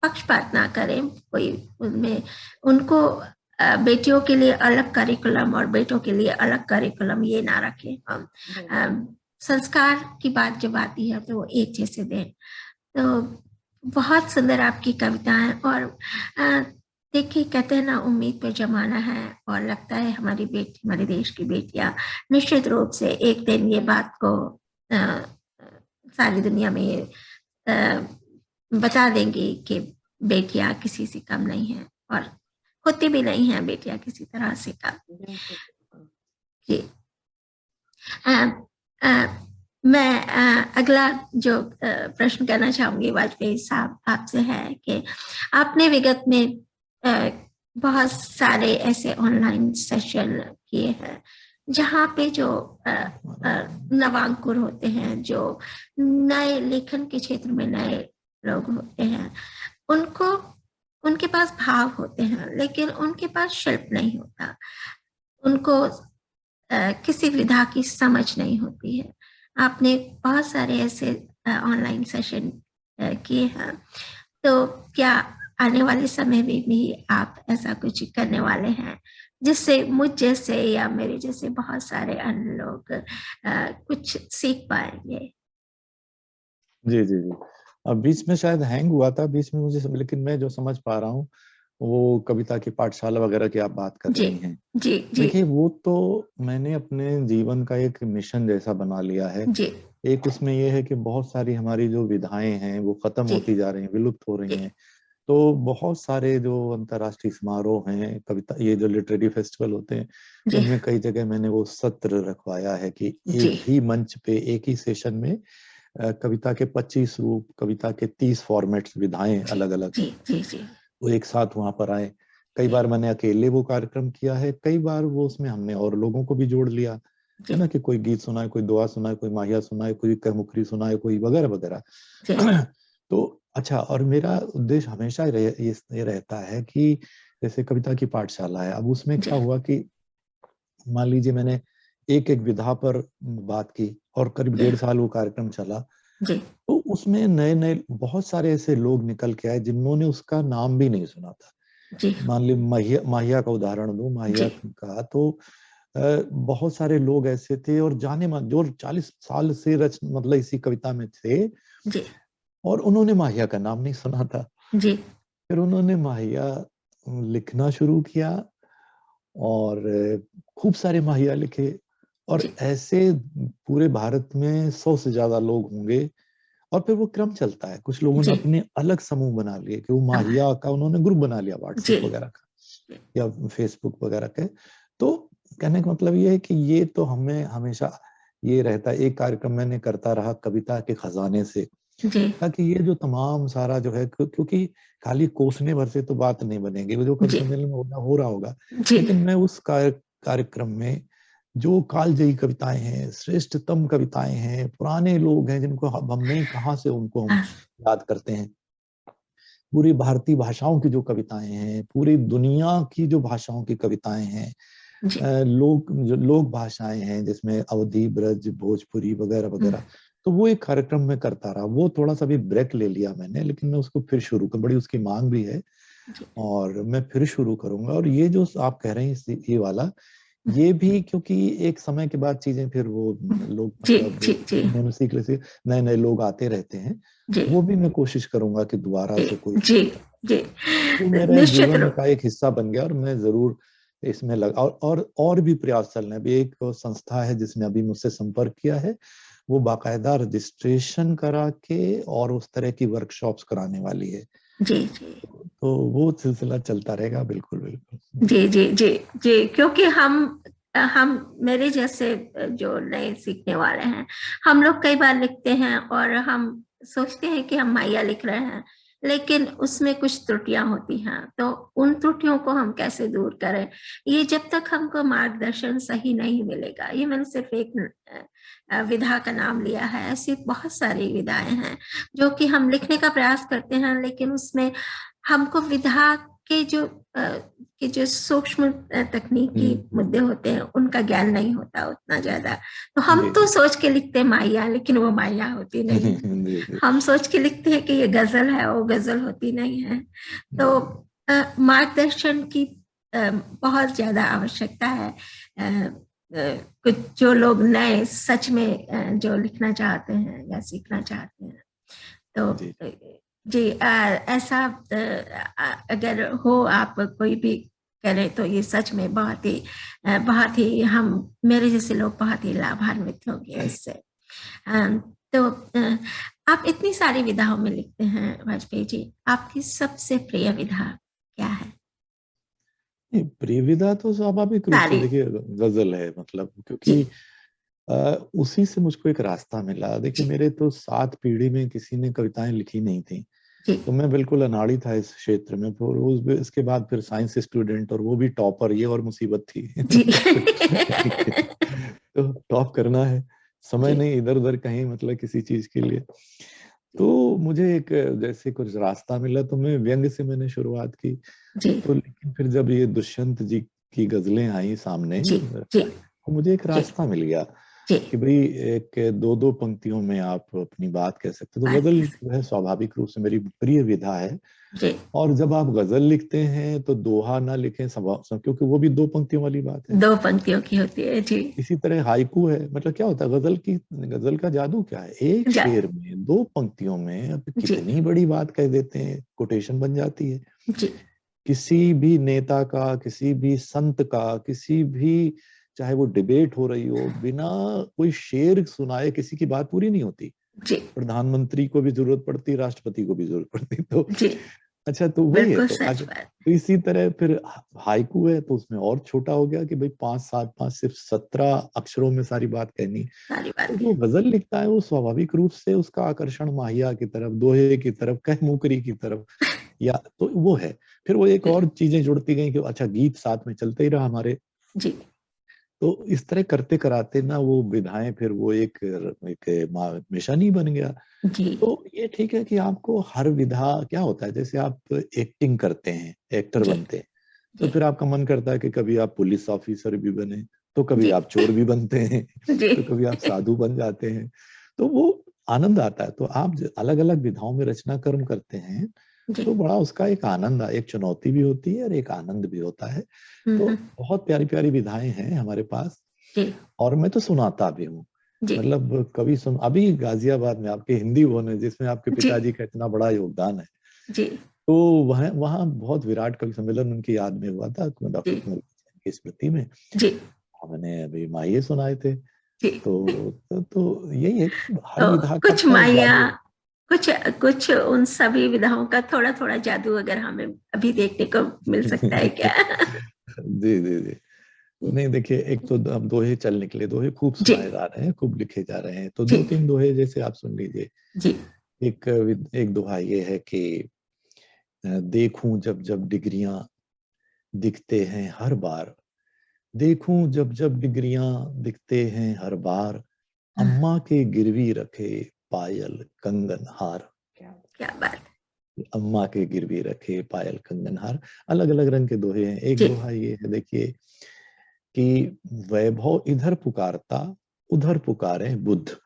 पक्षपात ना करें कोई उनमें। उनको बेटियों के लिए अलग करिकुलम और बेटों के लिए अलग करिकुलम ये ना रखें हम। संस्कार की बात जब आती है तो वो एक जैसे दें। तो बहुत सुंदर आपकी कविताएं। और देखिए कहते हैं ना, उम्मीद पे जमाना है, और लगता है हमारी देश की बेटियां निश्चित रूप से एक दिन ये बात को सारी दुनिया में बता देंगी कि बेटियां किसी से कम नहीं है, और होती भी नहीं है बेटियां किसी तरह से कम। जी। मैं अगला जो प्रश्न करना चाहूंगी वाजपेयी साहब आपसे है कि आपने विगत में बहुत सारे ऐसे ऑनलाइन सेशन किए हैं जहाँ पे जो नवांकुर होते हैं, जो नए लेखन के क्षेत्र में नए लोग होते हैं, उनको उनके पास भाव होते हैं लेकिन उनके पास शिल्प नहीं होता, उनको किसी विधा की समझ नहीं होती है। आपने बहुत सारे ऐसे ऑनलाइन सेशन किए हैं, तो क्या आने वाले समय में भी आप ऐसा कुछ करने वाले हैं जिससे मुझ जैसे या मेरे जैसे बहुत सारे अन्य लोग कुछ सीख पाएंगे? जी जी जी। अब बीच में शायद हैंग हुआ था बीच में मुझे, लेकिन मैं जो समझ पा रहा हूँ वो कविता की पाठशाला वगैरह की आप बात कर जी रही हैं। जी जी देखिए वो तो मैंने अपने जीवन का एक मिशन जैसा बना लिया है। जी एक उसमें ये है कि बहुत सारी हमारी जो विधाएं हैं वो खत्म जी होती जा रही हैं, विलुप्त हो रही जी हैं। तो बहुत सारे जो अंतर्राष्ट्रीय समारोह हैं, कविता ये जो लिटरेरी फेस्टिवल होते हैं, जी उनमें कई जगह मैंने वो सत्र रखवाया है कि जी एक ही मंच पे एक ही सेशन में कविता के 25 रूप, कविता के 30 फॉर्मेट्स, विधाएं अलग अलग जी जी जी वो एक साथ वहां पर आए। कई बार मैंने अकेले वो कार्यक्रम किया है, कई बार वो उसमें हमने और लोगों को भी जोड़ लिया है ना, कि कोई गीत सुनाए, कोई दुआ सुनाए, कोई माहिया सुनाए, कोई कहमुखरी सुनाए, कोई वगैरह वगैरह। तो अच्छा, और मेरा उद्देश्य हमेशा ये रहता है कि जैसे कविता की पाठशाला है, अब उसमें क्या हुआ कि मान लीजिए मैंने एक एक विधा पर बात की और करीब 1.5 साल वो कार्यक्रम चला, तो उसमें नए नए बहुत सारे ऐसे लोग निकल के आए जिन्होंने उसका नाम भी नहीं सुना था। मान ली माहिया का उदाहरण दूं, माहिया का तो बहुत सारे लोग ऐसे थे और जाने मान जो 40 साल से मतलब इसी कविता में थे, और उन्होंने माहिया का नाम नहीं सुना था। फिर उन्होंने माहिया लिखना शुरू किया और खूब सारे माहिया लिखे, और जी। ऐसे पूरे भारत में 100 से ज्यादा लोग होंगे, और फिर वो क्रम चलता है। कुछ लोगों ने जी। अपने अलग समूह बना लिए कि वो माहिया का उन्होंने ग्रुप बना लिया जी। व्हाट्सएप वगैरह का या फेसबुक वगैरह के। तो कहने का मतलब ये है कि ये तो हमें हमेशा ये रहता है। एक कार्यक्रम मैंने करता रहा कविता के खजाने से, जी। ताकि ये जो तमाम सारा जो है, क्योंकि खाली कोसने भर से तो बात नहीं बनेगी, वो जो कवि जी। सम्मेलन में हो रहा होगा, जी। लेकिन मैं उस कार्यक्रम में जो कालजयी कविताएं हैं, श्रेष्ठतम कविताएं हैं, पुराने लोग हैं जिनको हम नहीं कहाँ से उनको हम हाँ, याद करते हैं, पूरी भारतीय भाषाओं की जो कविताएं हैं, पूरी दुनिया की जो भाषाओं की कविताएं हैं, जी। जो लोक भाषाएं हैं जिसमें अवधी, ब्रज, भोजपुरी वगैरह वगैरह, तो वो एक कार्यक्रम में करता रहा। वो थोड़ा सा भी ब्रेक ले लिया मैंने, लेकिन मैं उसको फिर शुरू कर, बड़ी उसकी मांग भी है जी। और मैं फिर शुरू करूंगा। और ये जो आप कह रहे हैं ये वाला, ये भी क्योंकि एक समय के बाद चीजें फिर वो लोग जी। मतलब जी। जी। उन्होंने सीख ले, नए नए लोग आते रहते हैं, जी। वो भी मैं कोशिश करूंगा कि दोबारा जी। से कोई, जी। जी। वो मेरे निश्चित जीवन रूप। का एक हिस्सा बन गया और मैं जरूर इसमें लगा। और भी प्रयास चल रहे हैं। अभी एक संस्था है जिसने अभी मुझसे संपर्क किया है, वो बाकायदा रजिस्ट्रेशन करा के और उस तरह की वर्कशॉप्स कराने वाली है। जी। जी। तो वो सिलसिला चलता रहेगा, बिल्कुल बिल्कुल। जी। जी। जी। जी, क्योंकि हम मेरे जैसे जो नए सीखने वाले हैं, हम लोग कई बार लिखते हैं और हम सोचते हैं कि हम माया लिख रहे हैं, लेकिन उसमें कुछ त्रुटियां होती हैं। तो उन त्रुटियों को हम कैसे दूर करें, ये जब तक हमको मार्गदर्शन सही नहीं मिलेगा। ये मैंने सिर्फ एक विधा का नाम लिया है, ऐसी बहुत सारी विधाएं हैं जो कि हम लिखने का प्रयास करते हैं, लेकिन उसमें हमको विधा के जो सूक्ष्म तकनीकी मुद्दे होते हैं उनका ज्ञान नहीं होता उतना ज्यादा। तो हम जी तो जी। सोच के लिखते हैं माया, लेकिन वो माया होती नहीं है। जी जी। हम सोच के लिखते हैं कि ये गजल है, वो गजल होती नहीं है। तो मार्गदर्शन की बहुत ज्यादा आवश्यकता है। कुछ जो लोग नए सच में जो लिखना चाहते हैं या सीखना चाहते हैं, तो जी। जी ऐसा अगर हो, आप कोई भी करें, तो ये सच में बहुत ही हम मेरे जैसे लोग बहुत ही लाभान्वित होंगे इससे। तो आप इतनी सारी विधाओं में लिखते हैं वाजपेयी जी, आपकी सबसे प्रिय विधा क्या है? नहीं, प्रिय विधा तो स्वाभाविक रूप से सारी। देखिए गजल है, मतलब जी। क्योंकि उसी से मुझको एक रास्ता मिला। देखिए जी। मेरे तो 7 पीढ़ी में किसी ने कविताएं लिखी नहीं थी, जी। तो मैं बिल्कुल अनाड़ी था इस क्षेत्र में। फिर इसके बाद फिर साइंस स्टूडेंट, और वो भी टॉपर, ये और मुसीबत थी। जी। तो टॉप करना है, समय जी। नहीं इधर उधर कहीं, मतलब किसी चीज के लिए। तो मुझे एक जैसे कुछ रास्ता मिला, तो मैं व्यंग से मैंने शुरुआत की। जी। तो लेकिन फिर जब ये दुष्यंत जी की गजलें आई सामने, जी। जी। तो मुझे एक जी। रास्ता मिल गया जी। कि भाई एक दो दो पंक्तियों में आप अपनी बात कह सकते हो। तो बात गजल कर जो है स्वाभाविक रूप से मेरी प्रिय विधा है। जी। और जब आप गजल लिखते हैं तो दोहा ना लिखें, क्योंकि वो भी 2 पंक्तियों वाली बात है। 2 पंक्तियों की होती है। जी। इसी तरह हाइकू है, मतलब क्या होता है गजल का जादू क्या है, एक जा। शेर में 2 पंक्तियों में अब जी। कितनी बड़ी बात कह देते हैं, कोटेशन बन जाती है। जी। किसी भी नेता का, किसी भी संत का, किसी भी, चाहे वो डिबेट हो रही हो, बिना कोई शेर सुनाए किसी की बात पूरी नहीं होती। जी। प्रधानमंत्री को भी जरूरत पड़ती, राष्ट्रपति को भी जरूरत पड़ती। तो जी। अच्छा, तो वही है। बिल्कुल तो सच आगे बात। तो इसी तरह फिर हाइकू है, तो उसमें और छोटा हो गया कि भाई 5 7 5 सिर्फ 17 अक्षरों में सारी बात कहनी। सारी तो बात जो है। गजल लिखता है वो स्वाभाविक रूप से उसका आकर्षण माहिया की तरफ, दोहे की तरफ, कह मुकरी की तरफ, या तो वो है। फिर वो एक जी। और चीजें जुड़ती गई कि अच्छा गीत साथ में चलते ही रहा हमारे। जी। तो इस तरह करते कराते ना वो विधाएं, फिर वो एक मिशन ही बन गया। जी। तो ये ठीक है कि आपको हर विधा, क्या होता है जैसे आप एक्टिंग करते हैं, एक्टर जी। बनते हैं, तो जी। फिर आपका मन करता है कि कभी आप पुलिस ऑफिसर भी बने, तो कभी जी। आप चोर भी बनते हैं, जी। तो कभी आप साधु बन जाते हैं। तो वो आनंद आता है। तो आप अलग अलग विधाओं में रचना कर्म करते हैं, जी। तो बड़ा उसका एक आनंद, एक चुनौती भी होती है और एक आनंद भी होता है। तो हम्म। बहुत प्यारी प्यारी विधाएं हैं हमारे पास, जी। और मैं तो सुनाता भी हूँ। जी। मतलब कभी अभी गाजियाबाद में आपके हिंदी भवन है, जिसमें आपके जी। पिताजी का इतना बड़ा योगदान है, जी। तो वहाँ वहाँ बहुत विराट कवि सम्मेलन उनकी याद में हुआ था, डॉक्टर जी। कुंवर विजय की स्मृति में। जी। मैंने अभी माहिए सुनाए थे। जी। तो यही है कि हर तो विधा का कुछ अपना एक माया, जादू है। कुछ कुछ उन सभी विधाओं का थोड़ा थोड़ा जादू अगर हमें अभी देखने को मिल सकता है क्या? जी जी जी। नहीं देखिए, एक तो अब दोहे चल निकले, दोहे खूब जी सुनाए जा रहे हैं, खूब लिखे जा रहे हैं, तो जी 2-3 दोहे जैसे आप सुन लीजिए। जी एक दोहा ये है कि देखूं जब जब डिग्रियां दिखते हैं हर बार, देखूं जब जब डिग्रियां दिखते हैं हर बार, अम्मा के गिरवी रखे पायल कंगन हार। क्या बात। अम्मा के गिरवी रखे पायल कंगन हार। अलग अलग रंग के दोहे हैं। एक जी, दोहा ये है देखिए कि वैभव इधर पुकारता उधर पुकारे बुद्ध,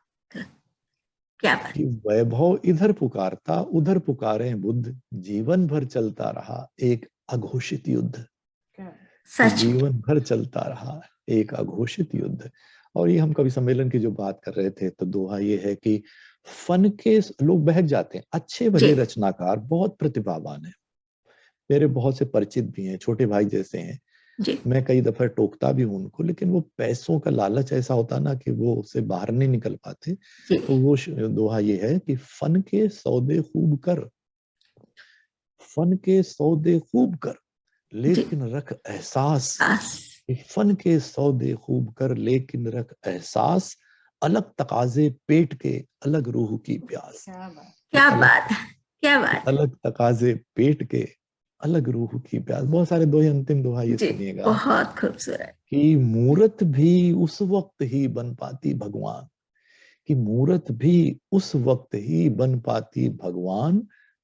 क्या बात। कि वैभव इधर पुकारता उधर पुकारे बुद्ध, जीवन भर चलता रहा एक अघोषित युद्ध। कि सच में। जीवन भर चलता रहा एक अघोषित युद्ध। और ये हम कवि सम्मेलन की जो बात कर रहे थे, तो दोहा ये है कि फन के लोग बहक जाते हैं, अच्छे जी भले रचनाकार बहुत प्रतिभावान है, मेरे बहुत से परिचित भी हैं, छोटे भाई जैसे हैं, जी मैं कई दफा टोकता भी हूं उनको, लेकिन वो पैसों का लालच ऐसा होता ना कि वो उससे बाहर नहीं निकल पाते। जी। तो वो दोहा ये है कि फन के सौदे खूब कर, फन के सौदे खूब कर, जी लेकिन रख एहसास, बस। फन के सौदे खूब कर लेकिन रख एहसास, अलग तकाजे पेट के अलग रूह की प्यास। कि क्या अलग बात है, क्या कि बात है। अलग तकाजे पेट के अलग रूह की प्यास। बहुत सारे दोहे, अंतिम दोहा ये जी, सुनिएगा बहुत खूबसूरत। कि मूरत भी उस वक्त ही बन पाती भगवान, कि मूरत भी उस वक्त ही बन पाती भगवान,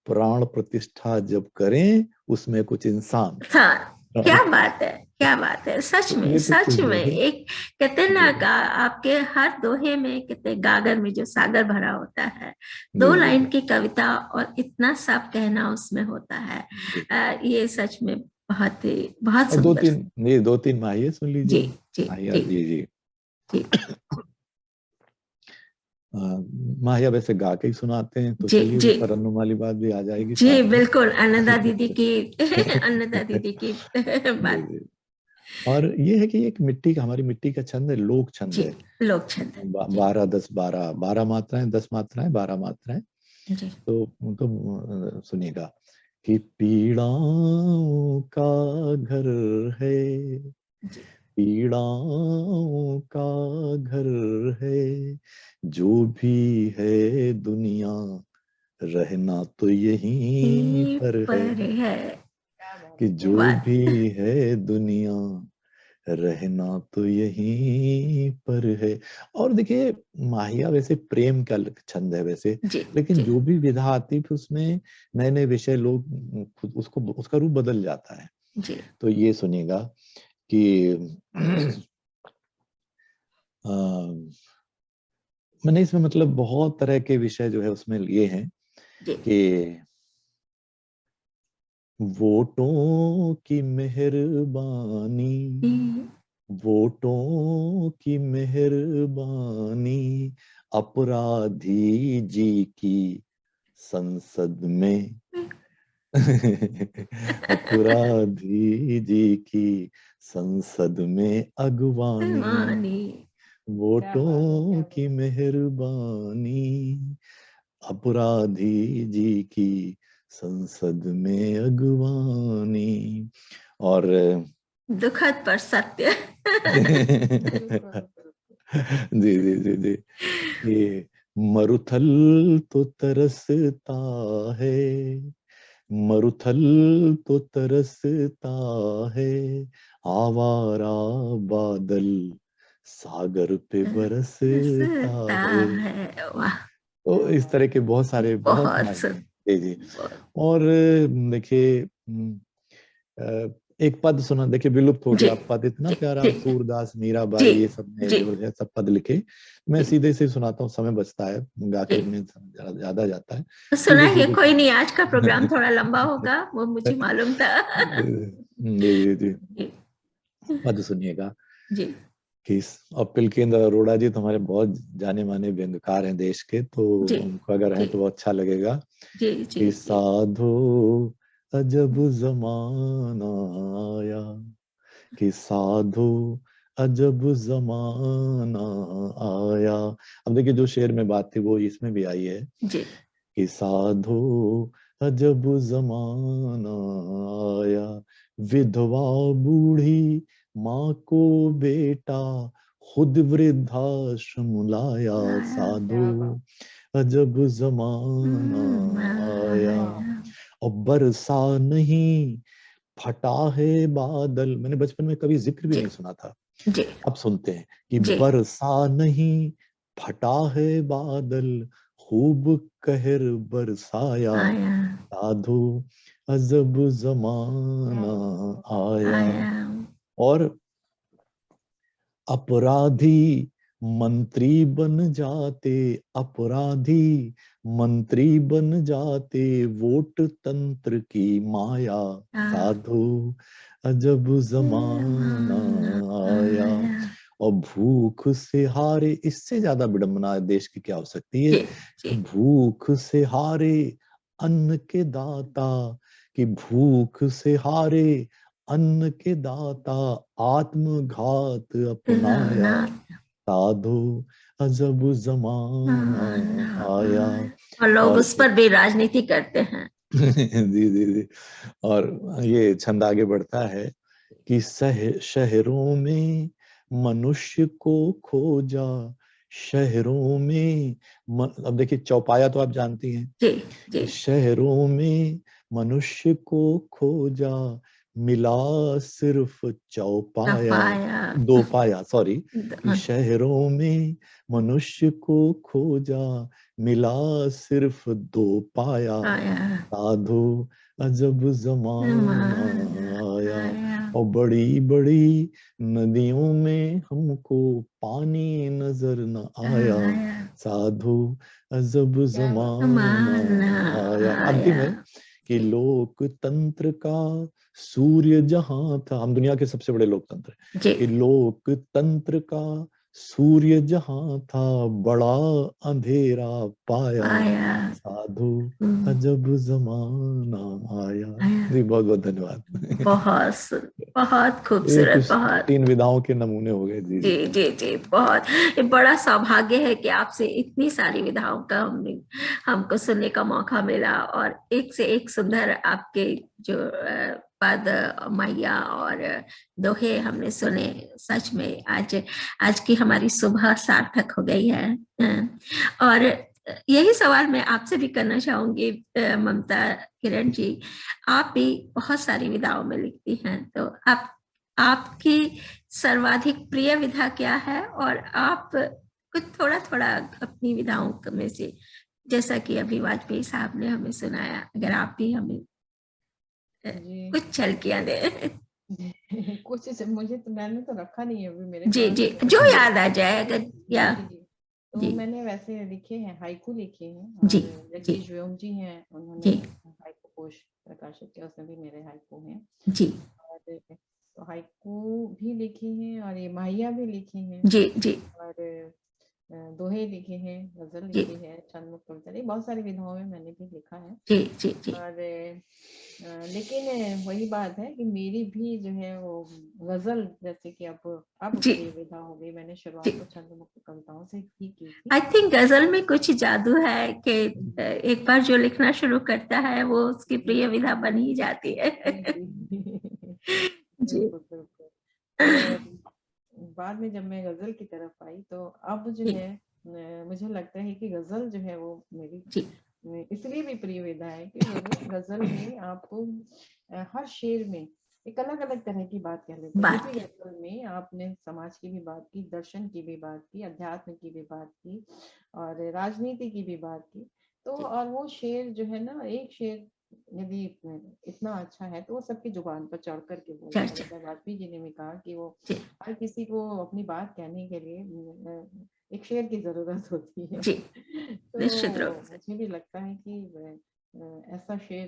प्राण प्रतिष्ठा जब करें उसमें कुछ इंसान। हाँ, प्राण क्या बात है, क्या बात है। सच तो में, ये तो सच कुछ में दोहे। एक कहते हैं जी ना आपके हर दोहे में कहते गागर में जो सागर भरा होता है। जी दो जी लाइन की कविता और इतना सब कहना उसमें होता है। जी। ये सच में बहुत ही बहुत और दो सुंदर। तीन ये 2-3 माहिए सुन जी लीजिए। जी माहिया जी जी जी। जी अ, माहिया वैसे गा के ही सुनाते हैं, तो जी चलिए जी वो तरन्नुम वाली बात भी आ जाएगी जी साथ में। बिल्कुल, अन्नदा दीदी की अन्नदा दीदी की जी बात। जी। और ये है कि एक मिट्टी का, हमारी मिट्टी का छंद है, लोक छंद जी, है। लोक छंद। जी 12-10-12 12 मात्राएं, 10 मात्राएं, 12 मात्राएं। जी तो सुनिएगा कि पीड़ाओं का घर है, जी। पीड़ाओं का घर है, जो भी है दुनिया रहना तो यहीं यहीं पर है। पर है। कि जो वाह। भी है दुनिया रहना तो यहीं पर है। और देखिए, माहिया वैसे प्रेम का छंद है वैसे, जी लेकिन जी जो भी विधा आती है उसमें नए नए विषय लोग खुद उसको उसका रूप बदल जाता है। जी तो ये सुनिएगा कि अ, मैंने इसमें मतलब बहुत तरह के विषय जो है उसमें लिए हैं जी कि वोटों की मेहरबानी, वोटों की मेहरबानी, अपराधी जी की संसद में, अपराधी जी की संसद में अगवानी, मानी। वोटों की मेहरबानी, अपराधी जी की संसद में अगवानी। और दुखद पर सत्य। जी जी जी जी। ये मरुथल तो तरसता है, मरुथल तो तरसता है, आवारा बादल सागर पे बरसता बरसता है। है। वाह। तो इस तरह के बहुत सारे बहुत बहुत मायने हैं। सुंदर। जी जी। बहुत। और देखिए एक पद सुना, देखिए विलुप्त हो जी गया पद, इतना जी प्यारा जी सूरदास जी मीराबाई ये सब ने जी जो है सब पद लिखे। मैं जी सीधे से सुनाता हूँ, समय बचता है, गा जी। के में ज्यादा जाता है। तो सीधे सुनाइए, सीधे कोई नहीं, सुना। आज का प्रोग्राम थोड़ा लंबा होगा, वो मुझे मालूम था। जी जी जी। जी पद सुनिएगा जी कि अब पिलकेंद्र अरोड़ा जी तुम्हारे बहुत जाने माने व्यंग्यकार हैं देश के, तो जी उनको अगर जी हैं तो वो अच्छा लगेगा। जी जी कि जी साधो अजब जमाना आया, कि साधो अजब जमाना आया। अब देखिए जो शेर में बात थी वो इसमें भी आई है जी कि साधो अजब जमाना आया, विधवा बूढ़ी माँ को बेटा खुद वृद्धाश्रम लाया। साधो क्या बात। अजब जमाना आया, आया। और बरसा नहीं फटा है बादल। मैंने बचपन में कभी जिक्र भी जी नहीं सुना था, जी अब सुनते हैं कि जी बरसा नहीं फटा है बादल, खूब कहर बरसाया। आया साधु अजब क्या जमाना बात। आया। आया। और अपराधी मंत्री बन जाते, अपराधी मंत्री बन जाते, वोट तंत्र की माया। साधु अजब जमाना आया, आया। और भूख से हारे, इससे ज्यादा विडंबना देश की क्या हो सकती है जी कि जी भूख से हारे अन्न के दाता, कि भूख से हारे अन्न के दाता, आत्मघात अपनाया। ना साधु अजब जमाना आया। और लोग और उस पर भी राजनीति करते हैं। जी जी जी। और ये छंद आगे बढ़ता है कि शहरों में मनुष्य को खोजा, शहरों में अब देखिए चौपाया तो आप जानती हैं जी जी कि शहरों में मनुष्य को खोजा, मिला सिर्फ चौपाया, सफाया। दो पाया सॉरी, कि शहरों में मनुष्य को खोजा, मिला सिर्फ दो पाया। आया। साधु अजब जमाना आया, आया। और बड़ी बड़ी नदियों में हमको पानी नजर न आया। आया। साधु अजब क्या बात। जमाना आया। अंतिम आया। है कि लोकतंत्र का सूर्य जहां था, हम दुनिया के सबसे बड़े लोकतंत्र हैं, जी कि लोकतंत्र का सूर्य जहां था, बड़ा अंधेरा पाया। आया। साधु अजब जमाना आया। आया। जी बहुत बहुत धन्यवाद। बहुत ये खूबसूरत, कुछ बहुत। 3 विधाओं के नमूने हो गए। जी जी जी जी बहुत। ये बड़ा सौभाग्य है कि आपसे इतनी सारी विधाओं का हमको सुनने का मौका मिला, और एक से एक सुंदर आपके जो पद, मैया और दोहे हमने सुने। सच में आज की हमारी सुबह सार्थक हो गई है। और यही सवाल मैं आपसे भी करना चाहूंगी, ममता किरण जी। आप भी बहुत सारी विधाओं में लिखती हैं, तो आपकी सर्वाधिक प्रिय विधा क्या है? और आप कुछ थोड़ा थोड़ा अपनी विधाओं में से, जैसा कि अभी वाजपेयी साहब ने हमें सुनाया, अगर आप भी हमें जी कुछ झलकियां दें। कोशिश मुझे तो, मैंने तो रखा नहीं है अभी मेरे जी पास। जी, जो याद आ जाए, अगर या। जी जी। तो जी मैंने वैसे लिखे हैं, हाइकू लिखे हैं, जी और जी जगदीश व्योम जी हैं, उन्होंने जी हाइकू कोश प्रकाशित किया, उसमें भी मेरे हाइकू हैं। जी और तो हाइकू भी लिखे हैं, और ये माहिया भी लिखे हैं, जी जी और दोहे लिखे हैं, गजल जी लिखी है, छंद कविता, ये बहुत सारी विधाओं में मैंने भी लिखा है। जी जी जी और लेकिन वही बात है कि मेरी भी जो है वो गजल, जैसे कि अब जी प्रिय विधा हो गई। मैंने जी। शुरुआत तो छंद मुक्त कविताओं से ही की थी। आई थिंक गजल में कुछ जादू है कि एक बार जो लिखना शुरू करता है वो उसकी प्रिय विधा बन ही जाती है। जी जी जी बिल्कुल बिल्कुल। और बाद में जब मैं गजल की तरफ आई, तो अब जो जी है मुझे लगता है कि गजल जो है वो मेरी जी इसलिए भी प्रिय विधा है कि गजल में आपको हर शेर में एक अलग अलग तरह की बात कह लेते हैं। बात उसी है। गजल में आपने समाज की भी बात की, दर्शन की भी बात की, अध्यात्म की भी बात की, और राजनीति की भी बात की। तो जी और वो शेर जो है ना, एक शेर यदि इतना अच्छा है तो वो सबकी जुबान पर चढ़ करके बोलता है। चर्चा। जैसे वाजपेयी जी ने भी कहा कि वो जी हर किसी को अपनी बात कहने के लिए एक शेर की जरूरत होती है। जी निश्चित तो रूप से। मुझे भी लगता है कि ऐसा शेर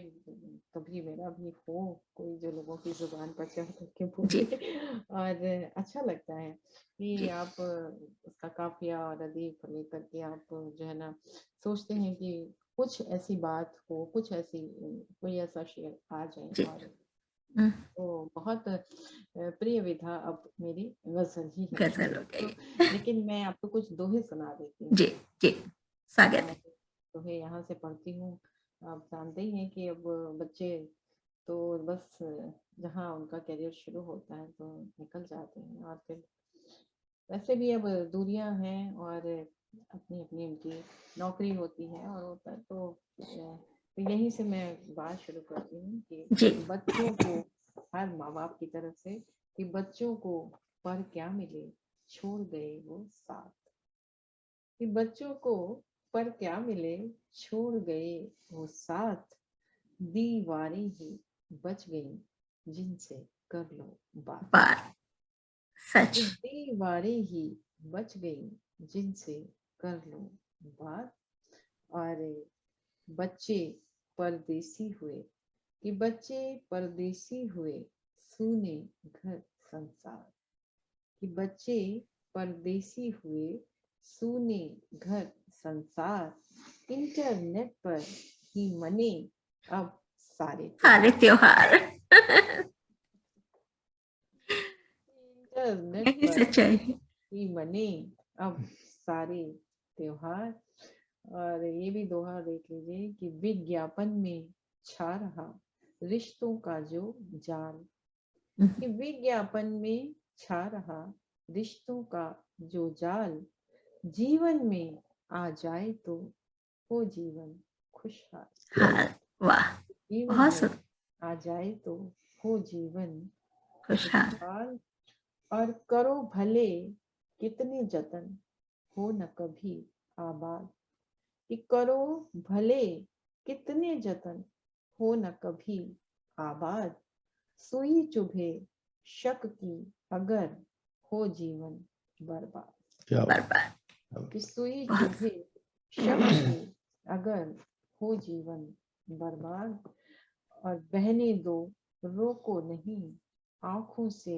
कभी मेरा भी हो, कोई जो लोगों की जुबान पर चढ़ करके जी बोले। और अच्छा लगता है कि जी आप उसका काफिया और अदीब लेकर के आप जो है ना सोचते हैं कि कुछ ऐसी बात हो, कुछ ऐसी कोई ऐसा शेर आ जाए, जी और तो बहुत प्रिय विधा अब मेरी गजल ही है। गजल हो गई। लेकिन मैं आपको कुछ दोहे सुना देती हूँ। जी जी, स्वागत है। दोहे यहाँ से पढ़ती हूँ। आप जानते ही हैं कि अब बच्चे तो बस जहाँ उनका करियर शुरू होता है तो निकल जाते हैं, और फिर वैसे भी अब दूरियां हैं और अपनी अपनी उनकी नौकरी होती है और होता है, तो यहीं से मैं बात शुरू करती हूँ जी। कि बच्चों को, हर माँ बाप की तरफ से, कि बच्चों को पर क्या मिले छोड़ गए वो साथ। कि बच्चों को पर क्या मिले छोड़ गए वो साथ, दीवारें ही बच गई जिनसे कर लो बात। बात सच। दीवारें ही बच गई जिनसे कर लो बात। और बच्चे परदेसी हुए, कि बच्चे परदेसी हुए सूने घर संसार। कि बच्चे परदेसी हुए सूने घर संसार, इंटरनेट पर ही मने अब सारे सारे त्योहार। इंटरनेट यही पर सच्चाई है। ही मने अब सारे त्योहार। और ये भी दोहा देख लीजिए कि विज्ञापन में छा रहा रिश्तों का जो जाल। कि विज्ञापन में छा रहा रिश्तों का जो जाल, जीवन में आ जाए तो हो जीवन खुशहाल। हाँ, वाह, जीवन बहुत में सुंदर। आ जाए तो हो जीवन खुशहाल। खुशहाल। और करो भले कितने जतन हो न कभी आबाद। कि करो भले कितने जतन हो न कभी आबाद, सुई चुभे शक की अगर हो जीवन बर्बाद। क्या बात। बर्बाद। कि सुई बहुत चुभे शक की अगर हो जीवन बर्बाद। और बहने दो रोको नहीं आंखों से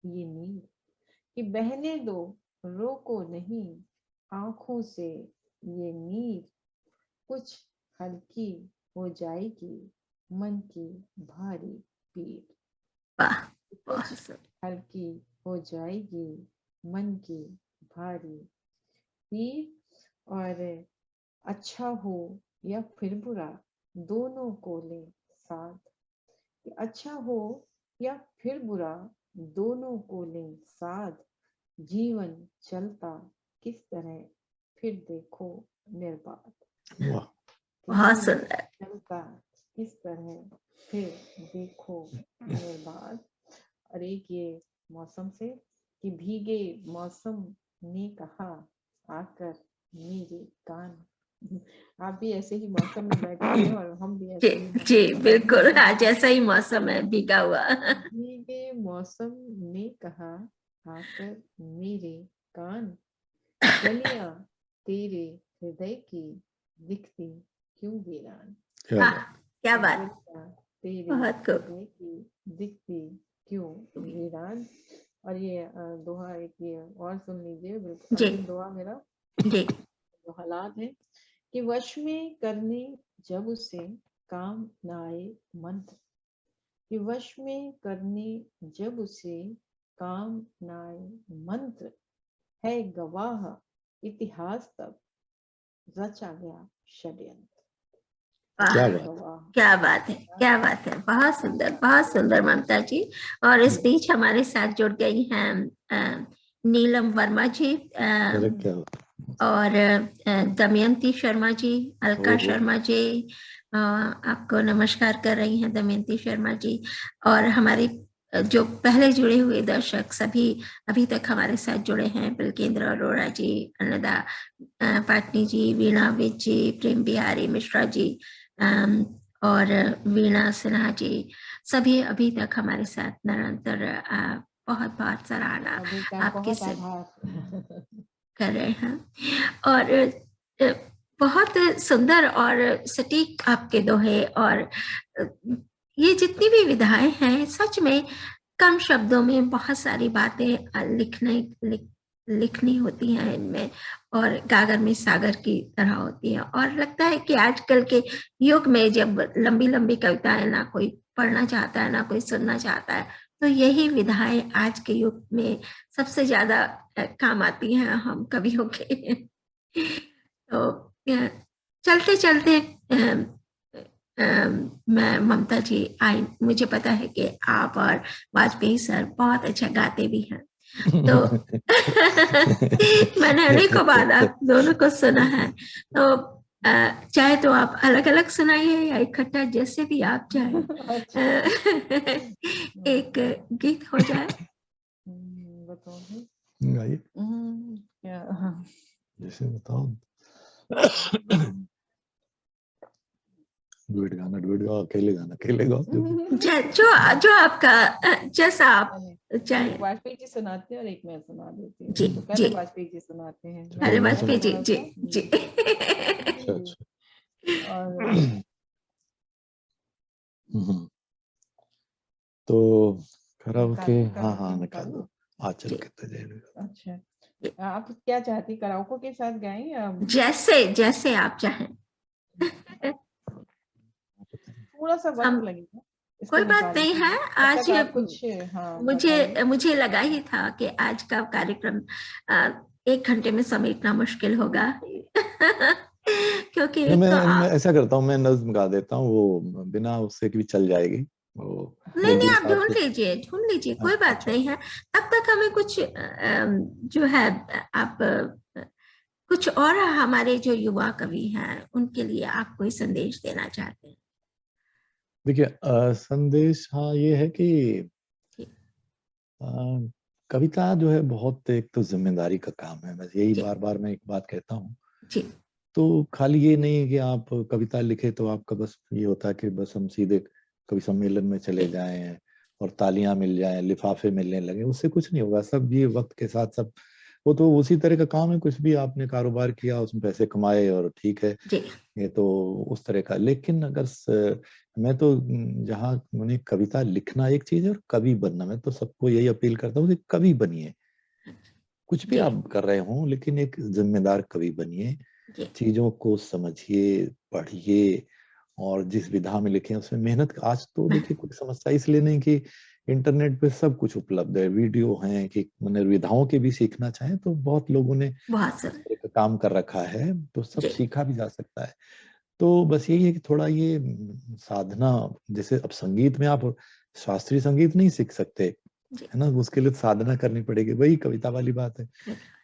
ये नीर। कि बहने दो रोको नहीं आंखों से ये नीर, कुछ हल्की हो जाएगी मन की भारी पीर। वाह, कुछ बहुत सुंदर। हल्की हो जाएगी मन की भारी पीर। और अच्छा हो या फिर बुरा दोनों को ले साथ। कि अच्छा हो या फिर बुरा दोनों को ले साथ, जीवन चलता किस तरह फिर देखो निर्बाध। वाह। कि बहुत जीवन सुंदर। चलता किस तरह फिर देखो निर्बाध। और एक ये मौसम से, कि भीगे मौसम ने कहा आकर मेरे कान। आप भी ऐसे ही मौसम में बैठे हैं और हम भी जी ऐसे ही जी, मौसम में बिल्कुल, बैठे हाँ, हैं। जैसा ही मौसम है, भीगा हुआ। भीगे मौसम ने कहा आकर मेरे कान, गलियां तेरे हृदय की दिखती क्यों वीरान। क्या वाह, बात। क्या बात। गलियां तेरे बहुत खूब। हृदय की दिखती क्यों वीरान। और ये दोहा एक ये और सुन लीजिए, बिल्कुल जी अंतिम दोहा मेरा। जी। जो हालात है, कि वश में करने जब उसे काम न आए मंत्र। कि वश में करने जब उसे काम न आए मंत्र, है गवाह इतिहास तब रचा गया षड्यंत्र। वाह, क्या है बात। गवाह क्या बात है, क्या बात है। बहुत सुंदर, बहुत सुंदर ममता जी। और इस बीच हमारे साथ जुड़ गई हैं नीलम वर्मा जी, अरे क्या बात। और दमयंती शर्मा जी, अलका ओहो। शर्मा जी, आपको नमस्कार कर रही हैं दमयंती शर्मा जी। और हमारे जो पहले जुड़े हुए दर्शक सभी अभी तक हमारे साथ जुड़े हैं, बिलकेंद्र अरोड़ा जी, अन्नदा पाटनी जी, वीणा विज जी, प्रेम बिहारी मिश्रा जी, और वीणा सिन्हा जी, सभी अभी तक हमारे साथ निरंतर बहुत बहुत सराहना सभी का आपके बहुत से आभार। कर रहे हैं। और बहुत सुंदर और सटीक आपके दोहे, और ये जितनी भी विधाएं हैं, सच में कम शब्दों में बहुत सारी बातें लिखनी होती हैं इनमें, और गागर में सागर की तरह होती है। और लगता है कि आजकल के युग में जब लंबी लंबी कविताएं ना कोई पढ़ना चाहता है ना कोई सुनना चाहता है, तो यही विधाएं आज के युग में सबसे ज्यादा काम आती हैं हम कवियों के। तो चलते चलते मैं ममता जी आई, मुझे पता है कि आप और वाजपेयी सर बहुत अच्छा गाते भी हैं, तो मैंने अनेकों बार आप दोनों को सुना है। तो चाहे तो आप अलग अलग सुनाइए या इकट्ठा, जैसे भी आप चाहें। अच्छा। एक गीत हो जाए। बताओ गाइए, क्या? जैसे बताओ। डुएट गाना, डुएट गाओ, अकेले गाना अकेले गाओ, जो जो आपका जैसा आप चाहे। वाजपेयी जी सुनाते हैं और एक मैं सुना देती हूँ। जी तो पहले जी, वाजपेयी जी सुनाते हैं। पहले मैं वाजपेयी जी थोड़ा जी सा जी। अच्छा अच्छा। और तो कराओके, हाँ हाँ कराओके निकाल दो, आ चल जी, के तो जाएगा। अच्छा, आप क्या चाहती, कराओके के साथ गाएं या जैसे जैसे आप चाहें। थोड़ा सा वक्त हम, लगेगा इसको कोई बात नहीं निकालने है। में? तब आज तक आप कुछ, हाँ बताइए। मुझे लगा ही था कि आज का कार्यक्रम 1 घंटे में समेटना मुश्किल होगा। क्योंकि नहीं, एक तो मैं आप, ऐसा करता हूँ, मैं नज्म गा देता हूँ, वो बिना उससे की भी चल जाएगी, वो नहीं नहीं, जल्दी आप से आपको। ढूंढ लीजिए, कोई बात अच्छा, नहीं है। तब तक हमें कुछ जो है, आप कुछ और हमारे जो युवा कवि हैं उनके लिए आप कोई संदेश देना चाहते हैं? देखिए संदेश हाँ ये है कि जी अ, कविता जो है बहुत एक तो जिम्मेदारी का काम है, बस यही जी बार बार मैं एक बात कहता हूँ। जी तो खाली ये नहीं है कि आप कविता लिखे तो आपका बस ये होता है कि बस हम सीधे कवि सम्मेलन में चले जी जाएं और तालियां मिल जाएं, लिफाफे मिलने लगे, उससे कुछ नहीं होगा। सब ये वक्त के साथ सब, वो तो उसी तरह का काम है, कुछ भी आपने कारोबार किया उसमें पैसे कमाए और ठीक है, जी ये तो उस तरह का। लेकिन अगर मैं तो जहाँ मैंने कविता लिखना एक चीज है और कवि बनना, मैं तो सबको यही अपील करता हूँ कि कवि बनिए। कुछ भी जी आप कर रहे हो लेकिन एक जिम्मेदार कवि बनिए, जी चीजों को समझिए, पढ़िए, और जिस विधा में लिखे उसमें मेहनत। आज तो देखिए कोई समस्या इसलिए नहीं कि इंटरनेट पे सब कुछ उपलब्ध है, वीडियो हैं, कि मैंने विधाओं के भी सीखना चाहे तो बहुत लोगों ने बहुत इस सर। तरह का काम कर रखा है, तो सब जी सीखा भी जा सकता है। तो बस यही है कि थोड़ा ये साधना, जैसे अब संगीत में आप शास्त्रीय संगीत नहीं सीख सकते, जी है ना, उसके लिए साधना करनी पड़ेगी। वही कविता वाली बात है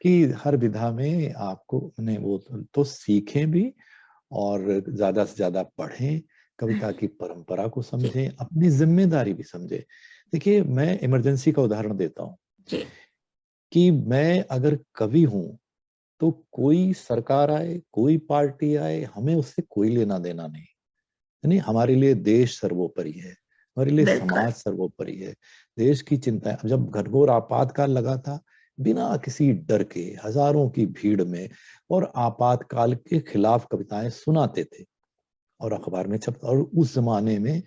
कि हर विधा में आपको ने वो तो सीखें भी, और ज्यादा से ज्यादा पढ़ें, कविता की परंपरा को जी समझें, अपनी जिम्मेदारी भी समझें। देखिए मैं इमरजेंसी का उदाहरण देता हूँ जी कि मैं अगर कवि हूं तो कोई सरकार आए, कोई पार्टी आए, हमें उससे कोई लेना देना नहीं। नहीं, हमारे लिए देश सर्वोपरि है, हमारे लिए बिल्कुल। समाज सर्वोपरि है, देश की चिंता है। अब जब घनघोर आपातकाल लगा था, बिना किसी डर के हजारों की भीड़ में और आपातकाल के खिलाफ कविताएं सुनाते थे और अखबार में छप, और उस जमाने में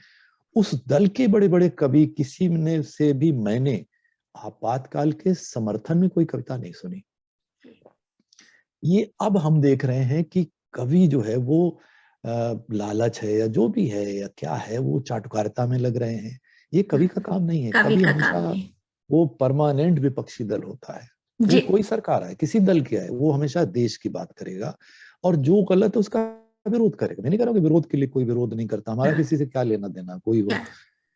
उस दल के बड़े बड़े कवि किसी ने से भी मैंने आपातकाल के समर्थन में कोई कविता नहीं सुनी। ये अब हम देख रहे हैं कि कवि जो है वो लालच है या जो भी है या क्या है, वो चाटुकारिता में लग रहे हैं। ये कवि का काम नहीं है। कवि कवि का हमेशा काम नहीं। वो परमानेंट विपक्षी दल होता है, वो जी कोई सरकार है, किसी दल की है, वो हमेशा देश की बात करेगा और जो गलत है उसका विरोध करेगा। मैं नहीं कह रहा हूँ कि विरोध के लिए कोई विरोध नहीं करता, हमारा हाँ, किसी से क्या लेना देना, कोई हो। क्या?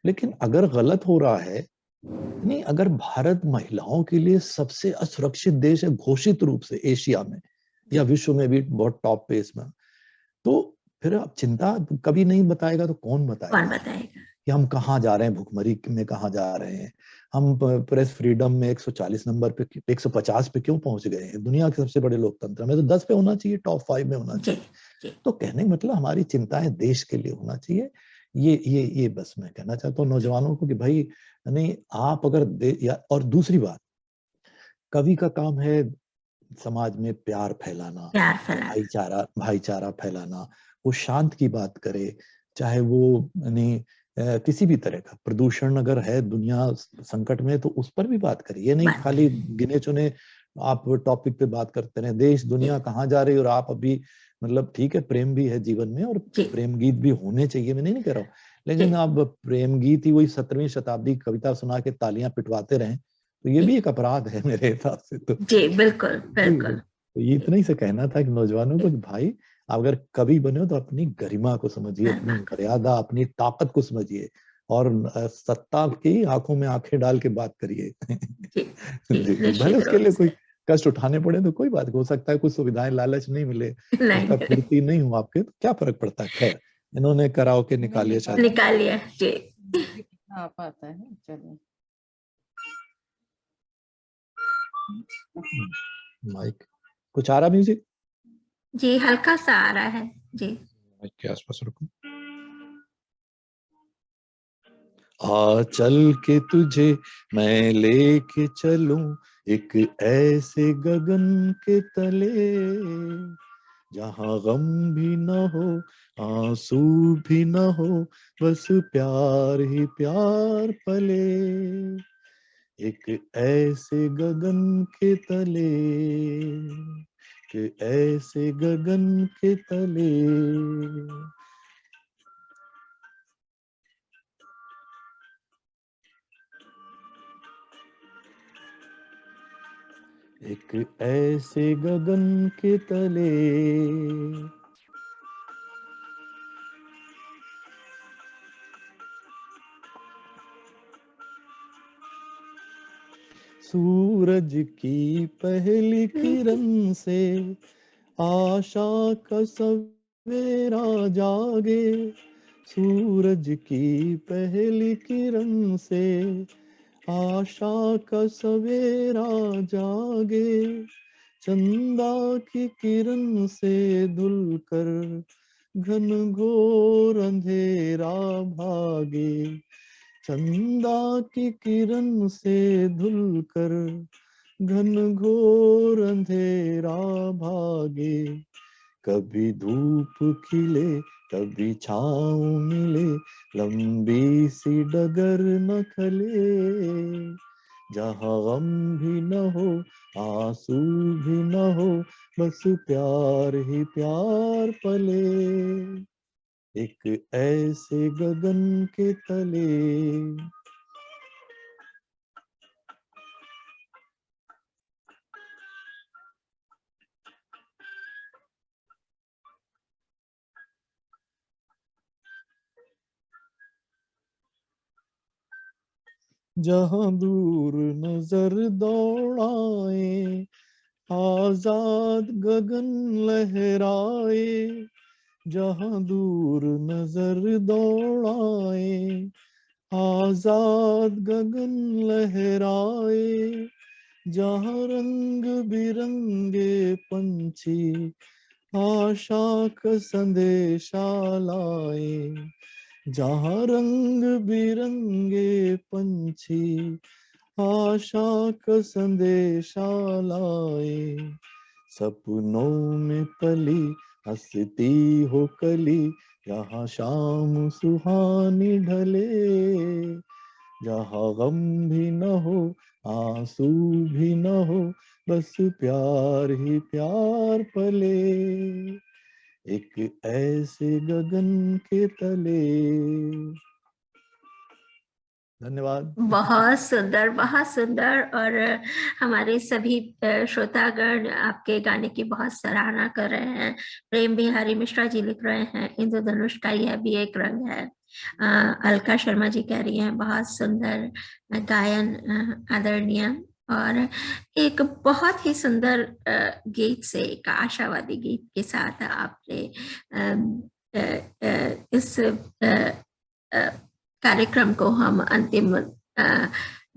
लेकिन अगर गलत हो रहा है, नहीं, अगर भारत महिलाओं के लिए सबसे असुरक्षित देश है घोषित रूप से एशिया में या जी विश्व में भी बहुत टॉप पे इसमें, तो फिर अब चिंता कभी नहीं बताएगा तो कौन कौन बताएगा बताएगा? कि हम कहाँ जा रहे हैं, भुखमरी में कहाँ जा रहे हैं। हम प्रेस फ्रीडम में 140 नंबर पे, 150 पे क्यों पहुंच गए हैं? दुनिया के सबसे बड़े लोकतंत्र में तो 10 पे होना चाहिए, टॉप 5 में होना जी चाहिए। जी तो कहने का मतलब हमारी चिंताएं देश के लिए होना चाहिए। ये बस मैं कहना चाहता हूँ नौजवानों को कि भाई, नहीं आप अगर और दूसरी बात, कवि का काम है समाज में प्यार फैलाना, प्यार फैलाना। भाईचारा भाईचारा फैलाना। वो शांत की बात करे, चाहे वो नहीं किसी भी तरह का प्रदूषण अगर है, दुनिया संकट में, तो उस पर भी बात करे। ये नहीं बात खाली गिने चुने आप टॉपिक पे बात करते रहे, देश दुनिया कहाँ जा रही है, और आप अभी मतलब ठीक है प्रेम भी है जीवन में और जी। प्रेम गीत भी होने चाहिए, मैं नहीं कह रहा हूँ, लेकिन जी। आप प्रेम गीत ही वही 17वीं शताब्दी की कविता सुना के तालियां पिटवाते रहे तो ये भी एक अपराध है मेरे हिसाब से। तो जी बिल्कुल बिल्कुल। तो ये इतना ही से कहना था कि नौजवानों को कि भाई अगर कवि बने हो तो अपनी गरिमा को समझिए, अपनी मर्यादा, अपनी ताकत को समझिए, और सत्ता की आंखों में आंखें डाल के बात करिए। जी, जी, तो भले निश्चित उसके रूप लिए से। कोई कष्ट उठाने पड़े तो कोई बात नहीं, हो सकता है कुछ सुविधाएं लालच नहीं मिले, नहीं उसका पूर्ति नहीं हो आपके, तो क्या फर्क पड़ता है। खैर इन्होंने कराओके नहीं निकालिए मिल शायद। पाता निकालिए। जी। मुझे कितना आ पाता है, चलिए। माइक कुछ आ रहा म्यूजिक? जी हल्का सा आ रहा है। जी। माइक के आसपास रखो। आ चल के तुझे मैं लेके चलूं एक ऐसे गगन के तले, जहां गम भी न हो आंसू भी न हो, बस प्यार ही प्यार पले। एक ऐसे गगन के तले, कि ऐसे गगन के तले। एक ऐसे गगन के तले, सूरज की पहली किरण से आशा का सवेरा जागे, सूरज की पहली किरण से आशा का सवेरा जागे, चंदा की किरण से धुलकर घन घोर अंधेरा भागे, चंदा की किरण से धुलकर घन घोर अंधेरा भागे, कभी धूप खिले कभी छाँव मिले, लंबी सी डगर न खले, जहाँ गम भी न हो आंसू भी न हो, बस प्यार ही प्यार पले। एक ऐसे गगन के तले। जहां दूर नजर दौड़ाए, आजाद गगन लहराए, जहां दूर नजर दौड़ाए, आजाद गगन लहराए, जहां रंग बिरंगे पंछी आशा का संदेशा लाए, जहां रंग बिरंगे पंछी आशा का संदेशा लाए, सपनों में पली हंसती हो कली, जहाँ शाम सुहानी ढले, जहाँ गम भी न हो आंसू भी न हो, बस प्यार ही प्यार पले। एक ऐसे गगन के तले। धन्यवाद। बहुत सुंदर। और हमारे सभी श्रोतागण आपके गाने की बहुत सराहना कर रहे हैं। प्रेम बिहारी मिश्रा जी लिख रहे हैं, इंद्रधनुष का यह भी एक रंग है। अलका शर्मा जी कह रही हैं बहुत सुंदर गायन आदरणीय, और एक बहुत ही सुंदर गीत से, एक आशावादी गीत के साथ आपने इस कार्यक्रम को हम अंतिम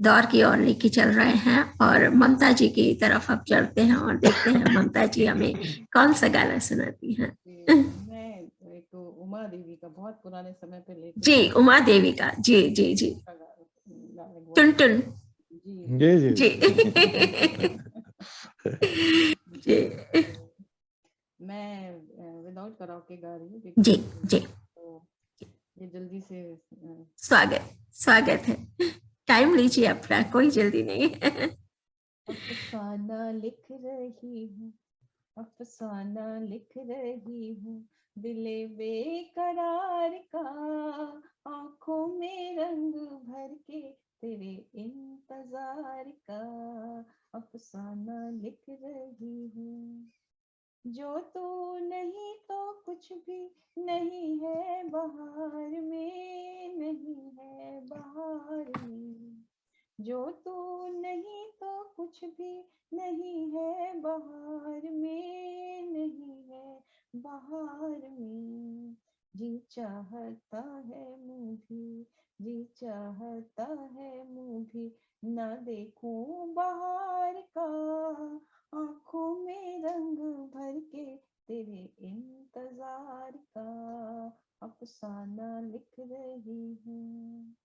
दौर की ओर लेके चल रहे हैं, और ममता जी की तरफ अब चलते हैं और देखते हैं ममता जी हमें कौन सा गाना सुनाती हैं। मैं एक तो उमा देवी का बहुत पुराने समय पे लेके जी उमा देवी का। जी जी जी। टुन टुन। जी जी जी जी। मैं विदाउट कराओके गा रही हूँ। जी जी। तो ये जल्दी से स्वागत है। टाइम लीजिए अपना, कोई जल्दी नहीं है। अफसाना लिख रही हूँ, अफसाना लिख रही हूँ, दिले बेकरार का, आंखों में रंग भर के तेरे इंतजार का, अफसाना लिख रही हूँ। जो तू नहीं तो कुछ भी नहीं है बहार में, नहीं है बहार में। जो तू नहीं तो कुछ भी नहीं है बहार में, नहीं है बहार में। जी चाहता है मुँह भी, जी चाहता है मुँह भी, ना देखूं बहार का, आंखों में रंग भर के तेरे इंतजार का, अफसाना लिख रही हूँ।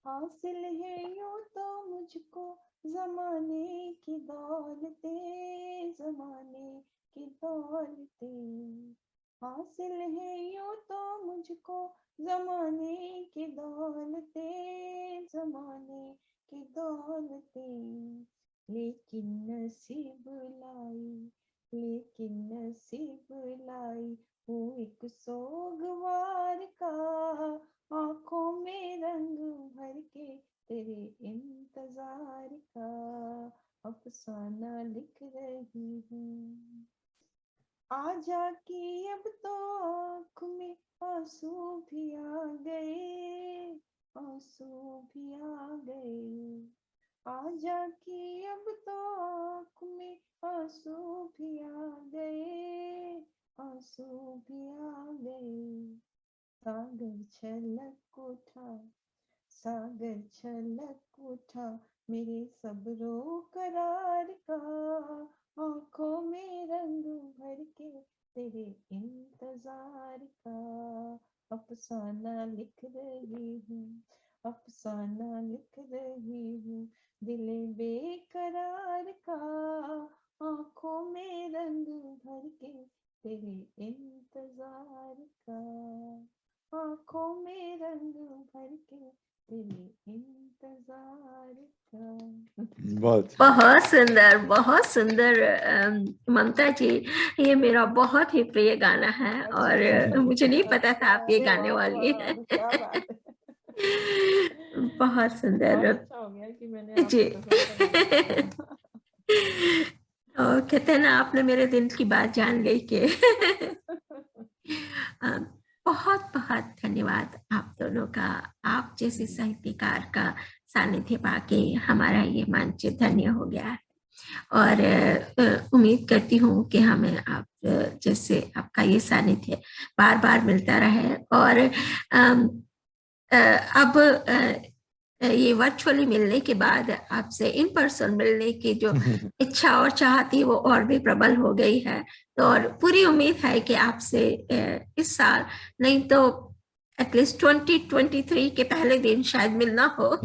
हासिल है यूं तो मुझको जमाने की दौलतें, जमाने की दौलतें। हासिल है यूं तो मुझको जमाने की दौलतें, जमाने की दौलतें। लेकिन नसीब लाई, लेकिन नसीब लाई वो एक सोगवार का, आंखों में रंग भर के तेरे इंतजार का, अफसाना लिख रही हूँ। आजा कि अब तो आँख में आंसू भी आ गए, आंसू भी आ गए। आजा कि अब तो आँख में आंसू भी आ गए, आंसू भी आ गए। सागर छलक उठा, सागर छलक उठा मेरे सब्रो करार का, आंखों में रंग भर के तेरे इंतजार का, अफसाना लिख रही हूँ, अफसाना लिख रही हूँ, दिले बेकरार का, आंखों में रंग भर के तेरे इंतजार का, आंखों में रंग भर के तेरे इंतजार का। बहुत बहुत सुंदर ममता जी, ये मेरा बहुत ही प्रिय गाना है और मुझे नहीं पता था आप ये अरे गाने वाह वाली वाह, है। क्या बात है। बहुत सुंदर। बहुत अच्छा हो गया कि मैंने जी। आपकी पसंद का गाना गाया। और कहते हैं ना, आपने मेरे दिल की बात जान ली के बहुत बहुत धन्यवाद आप दोनों का। आप जैसे साहित्यकार का सानिध्य पाके हमारा ये मंच धन्य हो गया है और उम्मीद करती हूँ कि हमें आप जैसे आपका ये सानिध्य बार बार मिलता रहे और अब ये वर्चुअली मिलने के बाद आपसे इन पर्सन मिलने की जो इच्छा और चाह थी वो और भी प्रबल हो गई है। तो और पूरी उम्मीद है कि आपसे इस साल नहीं तो एटलीस्ट 2023 के पहले दिन शायद मिलना हो।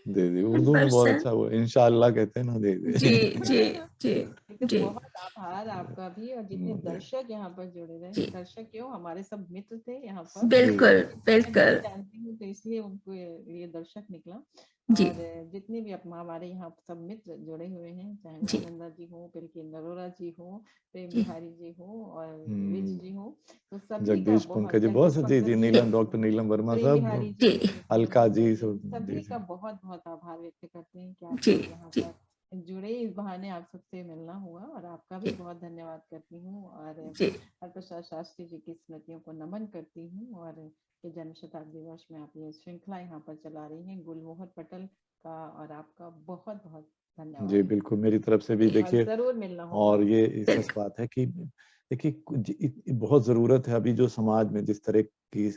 दे दी, इन उर्दू में बहुत पर्सन। अच्छा वो इंशाअल्लाह कहते हैं ना, दे जी दे। जी जी लेकिन जी बहुत आभार आपका भी, और जितने दर्शक यहाँ पर जुड़े रहे, जी दर्शक क्यों, हमारे सब मित्र थे यहाँ पर। जी बिल्कुल मैं नहीं बिल्कुल। जानती हूँ तो इसलिए उनको ये दर्शक निकला। जी और जितने भी अपना हमारे यहाँ सब मित्र जुड़े हुए हैं, चाहे जी महानंदा जी हो, पिलकी नरोरा जी हो, प्रेम जी बिहारी जी हो और विज जी हो, तो सभी का जगदीश बहुत, पंकज जी, बहुत जगदीश जी जी, पंकज जी, नीलम, डॉक्टर नीलम वर्मा प्रेम सब, बिहारी जी जी, अलका महानंदा जी जी, सब, जी सभी जी। का बहुत बहुत आभार व्यक्त करते हैं कि आप जी सब यहाँ जी पर जुड़े, इस बहाने आप सबसे मिलना हुआ, और आपका भी जी बहुत धन्यवाद करती हूँ। और जी हरप्रसाद शास्त्री जी की स्मृतियों को नमन करती हूँ, और कि जन्म शताब्दी वर्ष में आप ये श्रृंखला यहाँ पर चला रही हैं, गुलमोहर पटल का और आपका बहुत बहुत जी धन्यवाद। बिल्कुल, मेरी तरफ से भी और देखिए। जरूर मिलना और होगा। ये सच बात है कि देखिए बहुत जरूरत है अभी जो समाज में जिस तरह की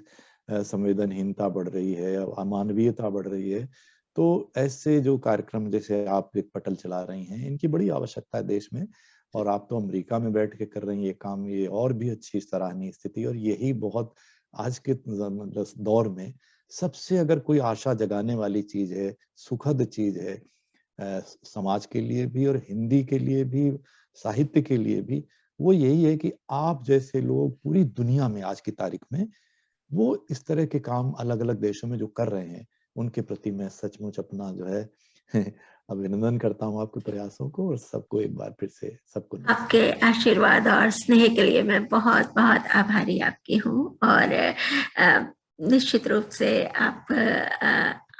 संवेदनहीनता बढ़ रही है, अमानवीयता बढ़ रही है, तो ऐसे जो कार्यक्रम जैसे आप एक पटल चला रही हैं, इनकी बड़ी आवश्यकता है देश में। और आप तो अमेरिका में बैठ के कर रही हैं ये काम, ये और भी अच्छी सराहनीय स्थिति। और यही बहुत आज के दौर में सबसे अगर कोई आशा जगाने वाली चीज है, सुखद चीज है समाज के लिए भी और हिंदी के लिए भी, साहित्य के लिए भी, वो यही है कि आप जैसे लोग पूरी दुनिया में आज की तारीख में वो इस तरह के काम अलग अलग देशों में जो कर रहे हैं, उनके प्रति मैं सचमुच अपना जो है अभिनंदन करता हूँ आपके प्रयासों को, और सबको एक बार फिर से सबको नमस्कार। आपके आशीर्वाद और स्नेह के लिए मैं बहुत बहुत आभारी आपकी हूँ, और निश्चित रूप से आप